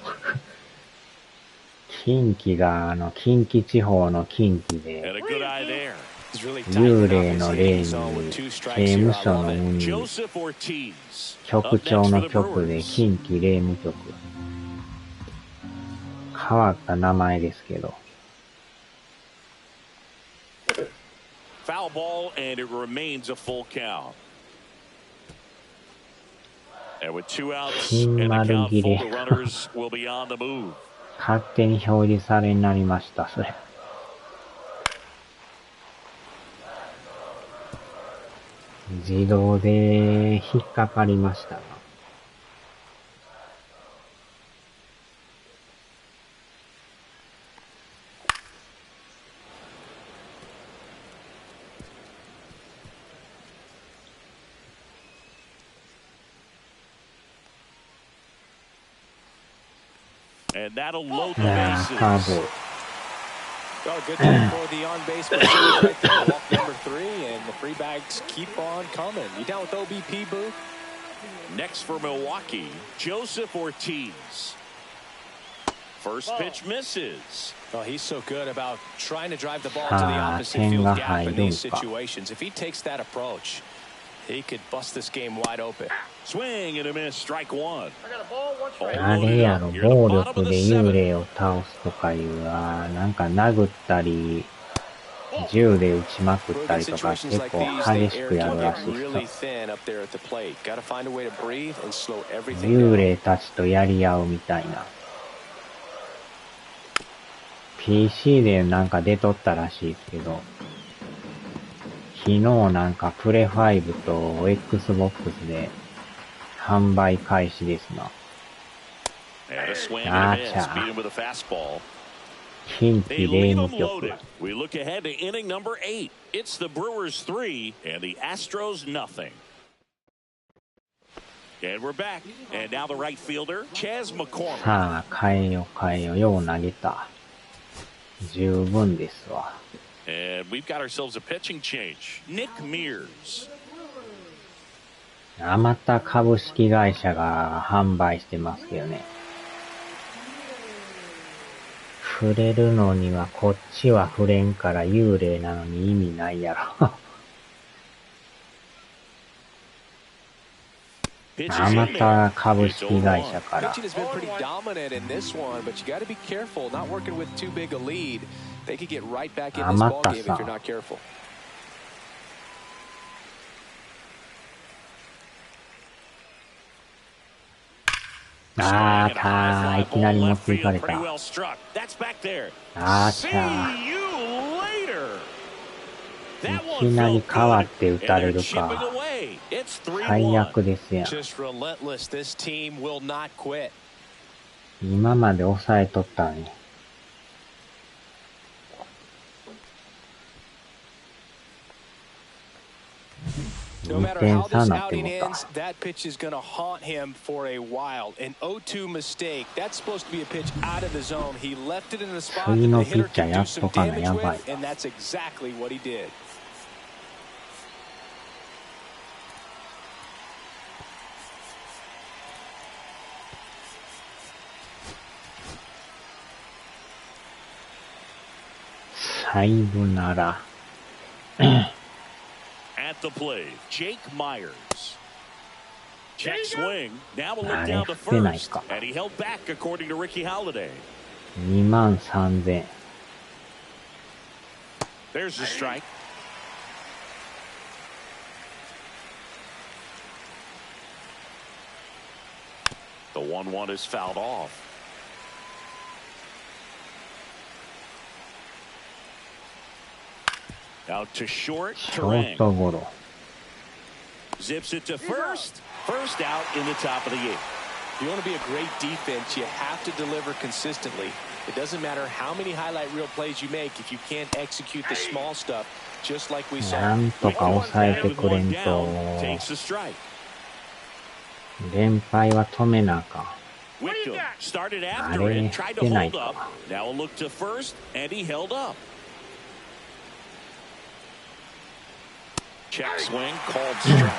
近畿が近畿地方の近畿 And で、 a good eye there. He's really 幽 tightening 霊 up の his 霊 hitting に zone with 2刑 strikes here. 務 I 所 love の it. 運に Joseph Ortiz. 局長の局で近畿霊夢局。変わった名前ですけど。 Foul ball, and it remains a full count. And with 2 outs and the count full, the runners will be on the move. 勝手に表示されになりました、それ。自動で引っかかりましたな。And that'll load the ああ、カー bases. ボール。 Oh, good thing for the on-base pursuit right there. Walk number 3, and the free bags keep on coming. You down with OBP, Boo? Next for Milwaukee, Joseph Ortiz. First pitch misses. Oh, he's so good about trying to drive the ball to the opposite field gap in these situations. If he takes that approach, he could bust this game wide open. Swing and a miss, strike 1. I got a ball, 1 strike. あれやろ、暴力で幽霊を倒すとかいう、なんか殴ったり、銃で撃ちまくったりとか結構激しくやるらしいっす。幽霊たちとやり合うみたいな。PC でなんか出とったらしいですけど、昨日なんかプレ5と Xbox で販売開始ですな。あーちゃー。近畿霊夢局。We look ahead to inning number 8. It's the Brewers 3 and the Astros nothing. And we're back. And now the right fielder, Chas McCormick. さあ、変えよ。よう投げた。十分ですわ。And we've got ourselves a pitching change. Nick Mears. また株式会社が販売してますけどね。触れるのにはこっちは触れんから幽霊なのに意味ないやろ。また株式会社から。またさ。あーたー、いきなり持っていかれた。あーちゃー。いきなり変わって打たれるか。最悪ですやん。今まで抑えとったのに。No matter how this outing ends, that pitch is going to haunt him for a while. An 0-2 mistake. That's supposed to be a pitch out of the zone. He left it in the spot that the hitter can do some damage with, and that's exactly what he did. Sayonara. At the plate, Jake Myers. Check swing. Now a look down to first. And he held back, according to Ricky Holiday. 23,000. There's the strike. The 1-1 is fouled off. Out to short. Turang. Zips it to first. First out in the top of the 8th. If you want to be a great defense, you have to deliver consistently. It doesn't matter how many highlight reel plays you make if you can't execute the small stuff, just like we saw. なんとか抑えてくれんと。連敗は止めなあかん。Wickham started after it, tried to hold up. Now a look to first, and he held up. Check swing, called strike.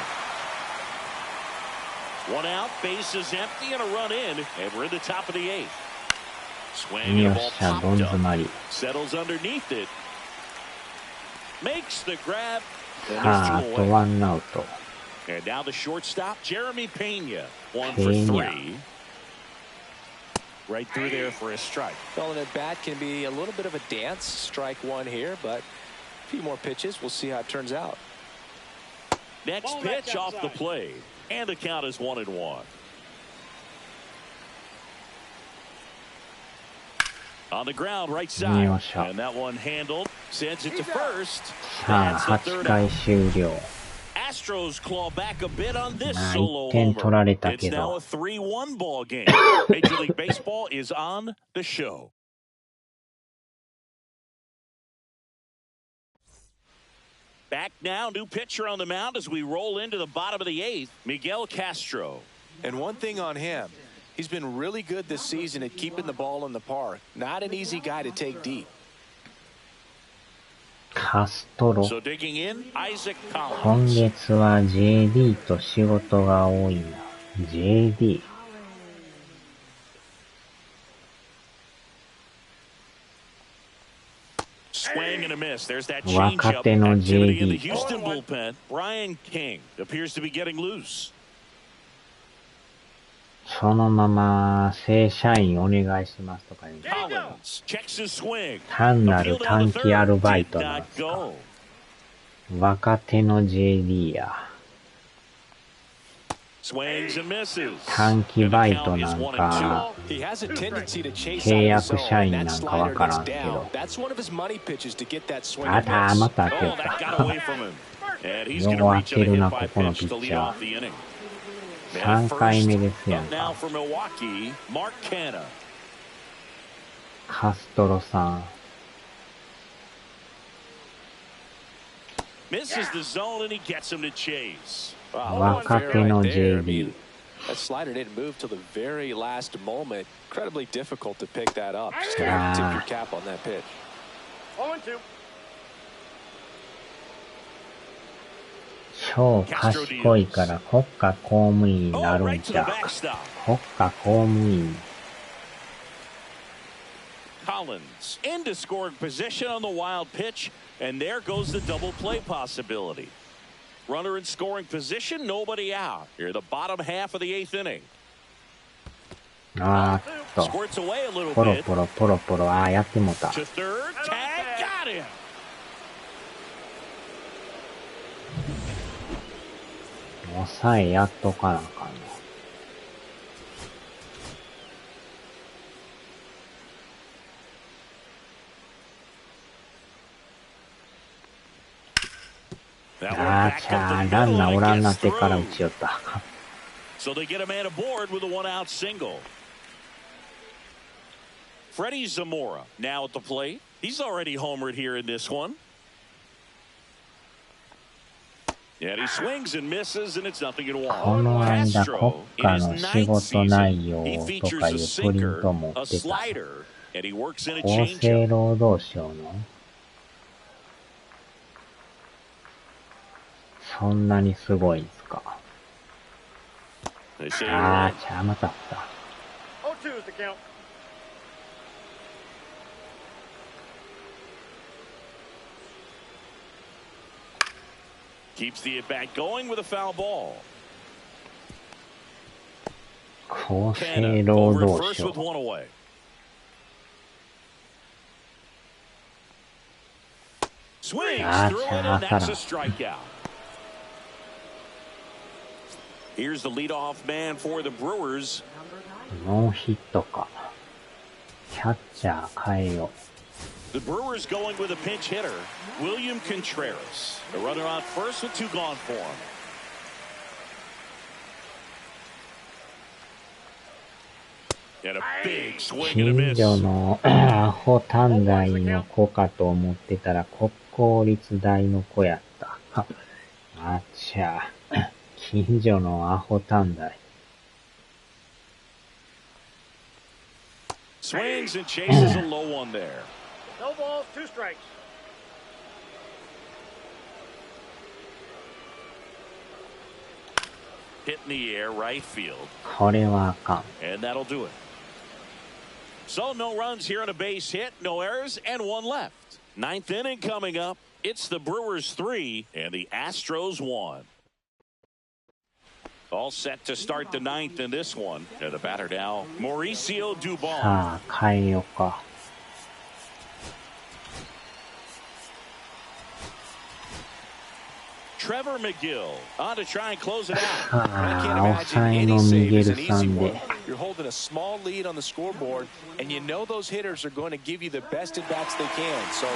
One out, base is empty, and a run in, and we're in the top of the 8th. Swing and the ball popped up. Settles underneath it. Makes the grab. And now the shortstop, Jeremy Pena. 1 for 3. Right through there for a strike. Calling it bat can be a little bit of a dance. Strike one here, but a few more pitches. We'll see how it turns out. Next pitch off the plate, and the count is 1-1. On the ground, right side, and that one handled. Sends it to first. That's the third out. Astros claw back a bit on this solo homer. It's now a 3-1 ball game. Major League Baseball is on the show. Back now, new pitcher on the mound as we roll into the bottom of the 8th, Miguel Castro. And one thing on him, he's been really good this season at keeping the ball in the park. Not an easy guy to take deep. So digging in, Isaac Collins. 今月は JD と仕事が多いな。JD。Swing and a miss. There's that changeup activity in the Houston bullpen. Brian King appears to be getting loose. そのまま正社員お願いしますとか言う。Collins checks his swing. 単なる Appeal down 短 the 期ア third. ルバイ Did トなん not すか。 go. 若手の JD や。Swings and misses. 短期バイトなんか、He has a tendency to chase 契 out 約 the 社 zone, 員 and な that んかわ slider から gets んけ down. ど。That's one of his money pitches to get that swing あ and た、 miss. また開 Oh, け that た。 got away from him. And he's going よ to う reach 開 in け a る hit な、 by ここの pitch ピ to ッチ lead ャ off the inning. ー。Man 3 at 回 first. 目ですやん Up now か。 for Milwaukee, Mark Canha. カストロさん。Misses the zone and he gets him to chase. Wow, 若手の JD。that slider didn't move till the very last moment. Incredibly difficult to pick that up. Just gotta Ah. tip your cap on that pitch. 0-2. 超賢いから国家公務員に Oh, なる right ん to ち the ゃう。 backstop. 国家公務員。Collins into scoring position on the wild pitch, and there goes the double play possibility. Runner in scoring position, nobody out. Here, the bottom half of the 8th inning. あーっと。 Squirts away a little ポロ bit ポロポロポロ、あーやってもた。 to third. Tag, got him. 抑えやっとかなあかんの。あーちゃー、ランナーおらんなってから打ちよった。So they get a man aboard with a one-out single. Freddie Zamora now at the plate. He's already homered here in this one. And he swings and misses, and it's 0-1. この間、国 Castro, 家 in の his 仕 ninth 事内 season, 容 he と features かい a うプリン sinker, ト持っ a てた。 slider, and he works in a 厚生 changeup. 労働省のそんなにすごいんすか。 They say あーちゃー、またあった。 0-2 is the count. keeps the at-bat going with a foul ball. 厚生 Canha 労 over at 働 first 省。 with one away. Swings through it, and that's a strikeout. Here's the leadoff man for the Brewers. ノーヒットか。キャッチャー変えよ The Brewers going with a pinch hitter, William Contreras. The runner on first with 2 gone for him. And a big う。 swing and a 近 miss. 所のアホ短大の子かと思ってたら国公立大の子やった。あっちゃ。近所のアホ短大。 Swings and chases a low one there. No balls, 2 strikes. Hit in the air, right field. これはあかん。 And that'll do it. So no runs here on a base hit, no errors, and 1 left. 9th inning coming up. It's the Brewers 3 and the Astros 1. All set to start the 9th in this one. And the batter now, Mauricio Dubon. さあ、変えようか。Trevor McGill on to try and close it out. I can't ああ、抑 imagine え any のミ save ゲ is ル an さ easy ん one. で。 You're holding a small lead on the scoreboard, and you know those hitters are going to give you the best at bats they can. So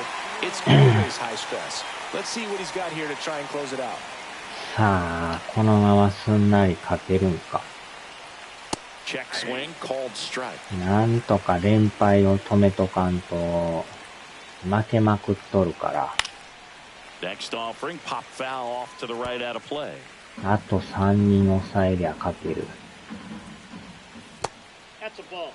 it's always high stress. Let's see what he's got here to try and close it out. さあ、このまますんなり勝てるんか。 Check swing, called strike. なんとか連敗を止めとかんと、負けまくっとるから。 Next offering, pop foul off to the right out of play. あと3人抑えりゃ勝てる。 That's a ball.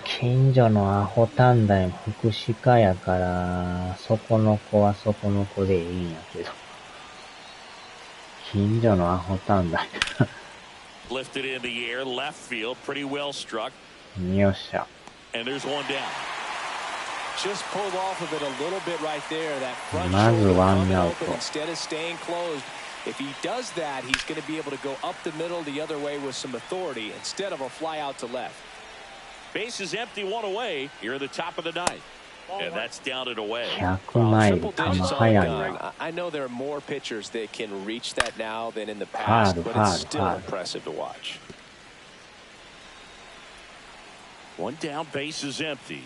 近所のアホ短大も福祉課やから、そこの子はそこの子でいいんやけど。近所のアホ短大。 Lifted in the air, left field, pretty well struck. よっしゃ。 And there's one down. Just pulled off of it a little bit right there. That front まず shoulder ワン coming アウ open ト。 instead of staying closed. If he does that, he's going to be able to go up the middle the other way with some authority instead of a fly out to left. Base is empty, one away here at the top of the ninth. And that's down and away. 100マイル球速いな。 I know there are more pitchers that can reach that now than in the past, but it's still impressive to watch. One down, base is empty.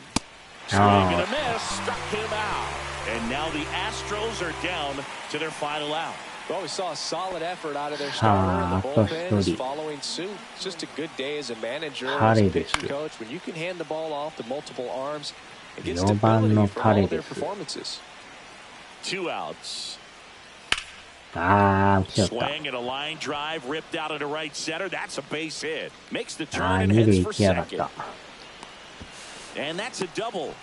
Swing and a miss, struck him out. And now the Astros are down to their final out. Well, we saw a solid effort out of their starter, and the bullpen is following suit. It's just a good day as a manager, as a pitching coach, when you can hand the ball off to multiple arms and get stability from all of their performances. 2 outs. あー、打ちよった。 Swing and a line drive ripped out into right center. That's a base hit. Makes the turn and heads for second. And that's a double.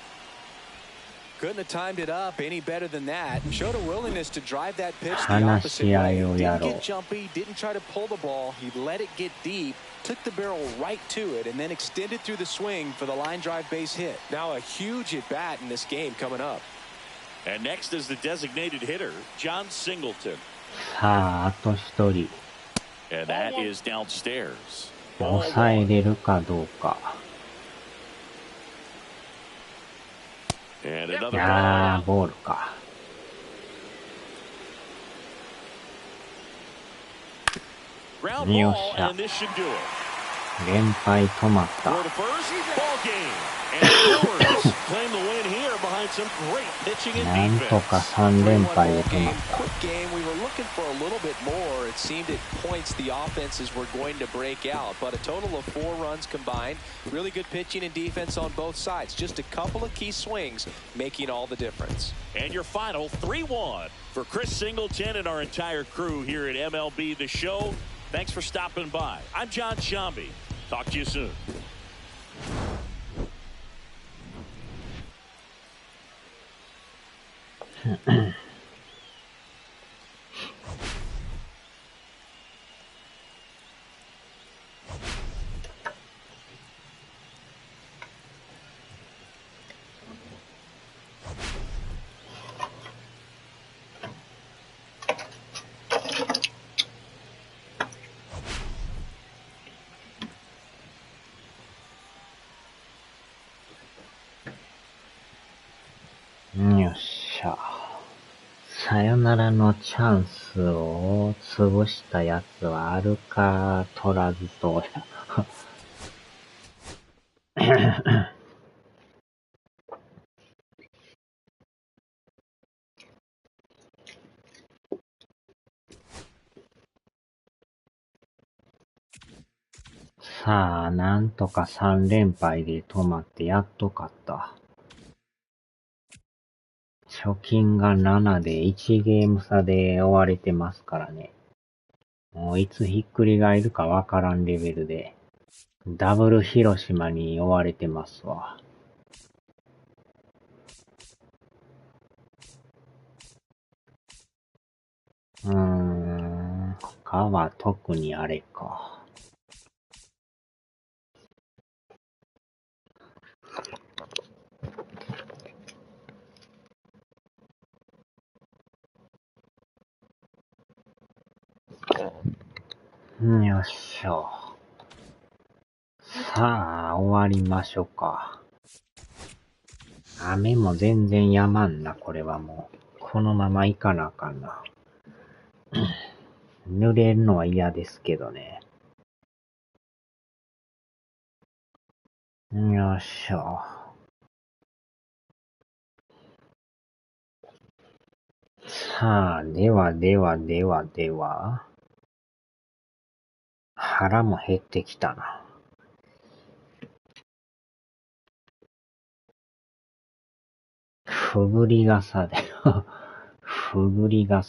Couldn't have timed it up any better than that. Showed a willingness to drive that pitch the opposite way. Didn't get jumpy, didn't try to pull the ball. He let it get deep, took the barrel right to it, and then extended through the swing for the line drive base hit. Now a huge at bat in this game coming up. And next is the designated hitter, John Singleton. さあ、あと1人。 And that is downstairs. 抑えれるかどうか。 And another あー、ボールか。 ground ball, and this should do it. 連敗止まった。 For the first ball game. And Brewers claim the win here behind some great pitching and なん defense. とか3連敗で止まった。 Quick game. We were looking for a little bit more. It seemed at points the offenses were going to break out, but a total of 4 runs combined. Really good pitching and defense on both sides. Just a couple of key swings making all the difference. And your final 3-1 for Chris Singleton and our entire crew here at MLB The Show. Thanks for stopping by. I'm John Shambi. Talk to you soon.よっしゃ。さよならのチャンスを潰したやつはあるか取らずと。さあ、なんとか3連敗で止まってやっと勝った。貯金が7で1ゲーム差で追われてますからね。もういつひっくり返るかわからんレベルで、ダブル広島に追われてますわ。他は特にあれか。よっしょ。さあ、終わりましょうか。雨も全然止まんな、これはもう。このまま行かなあかんな。濡れるのは嫌ですけどね。よっしょ。さあ、では。腹も減ってきたな。ふぐり傘で、ふぐり傘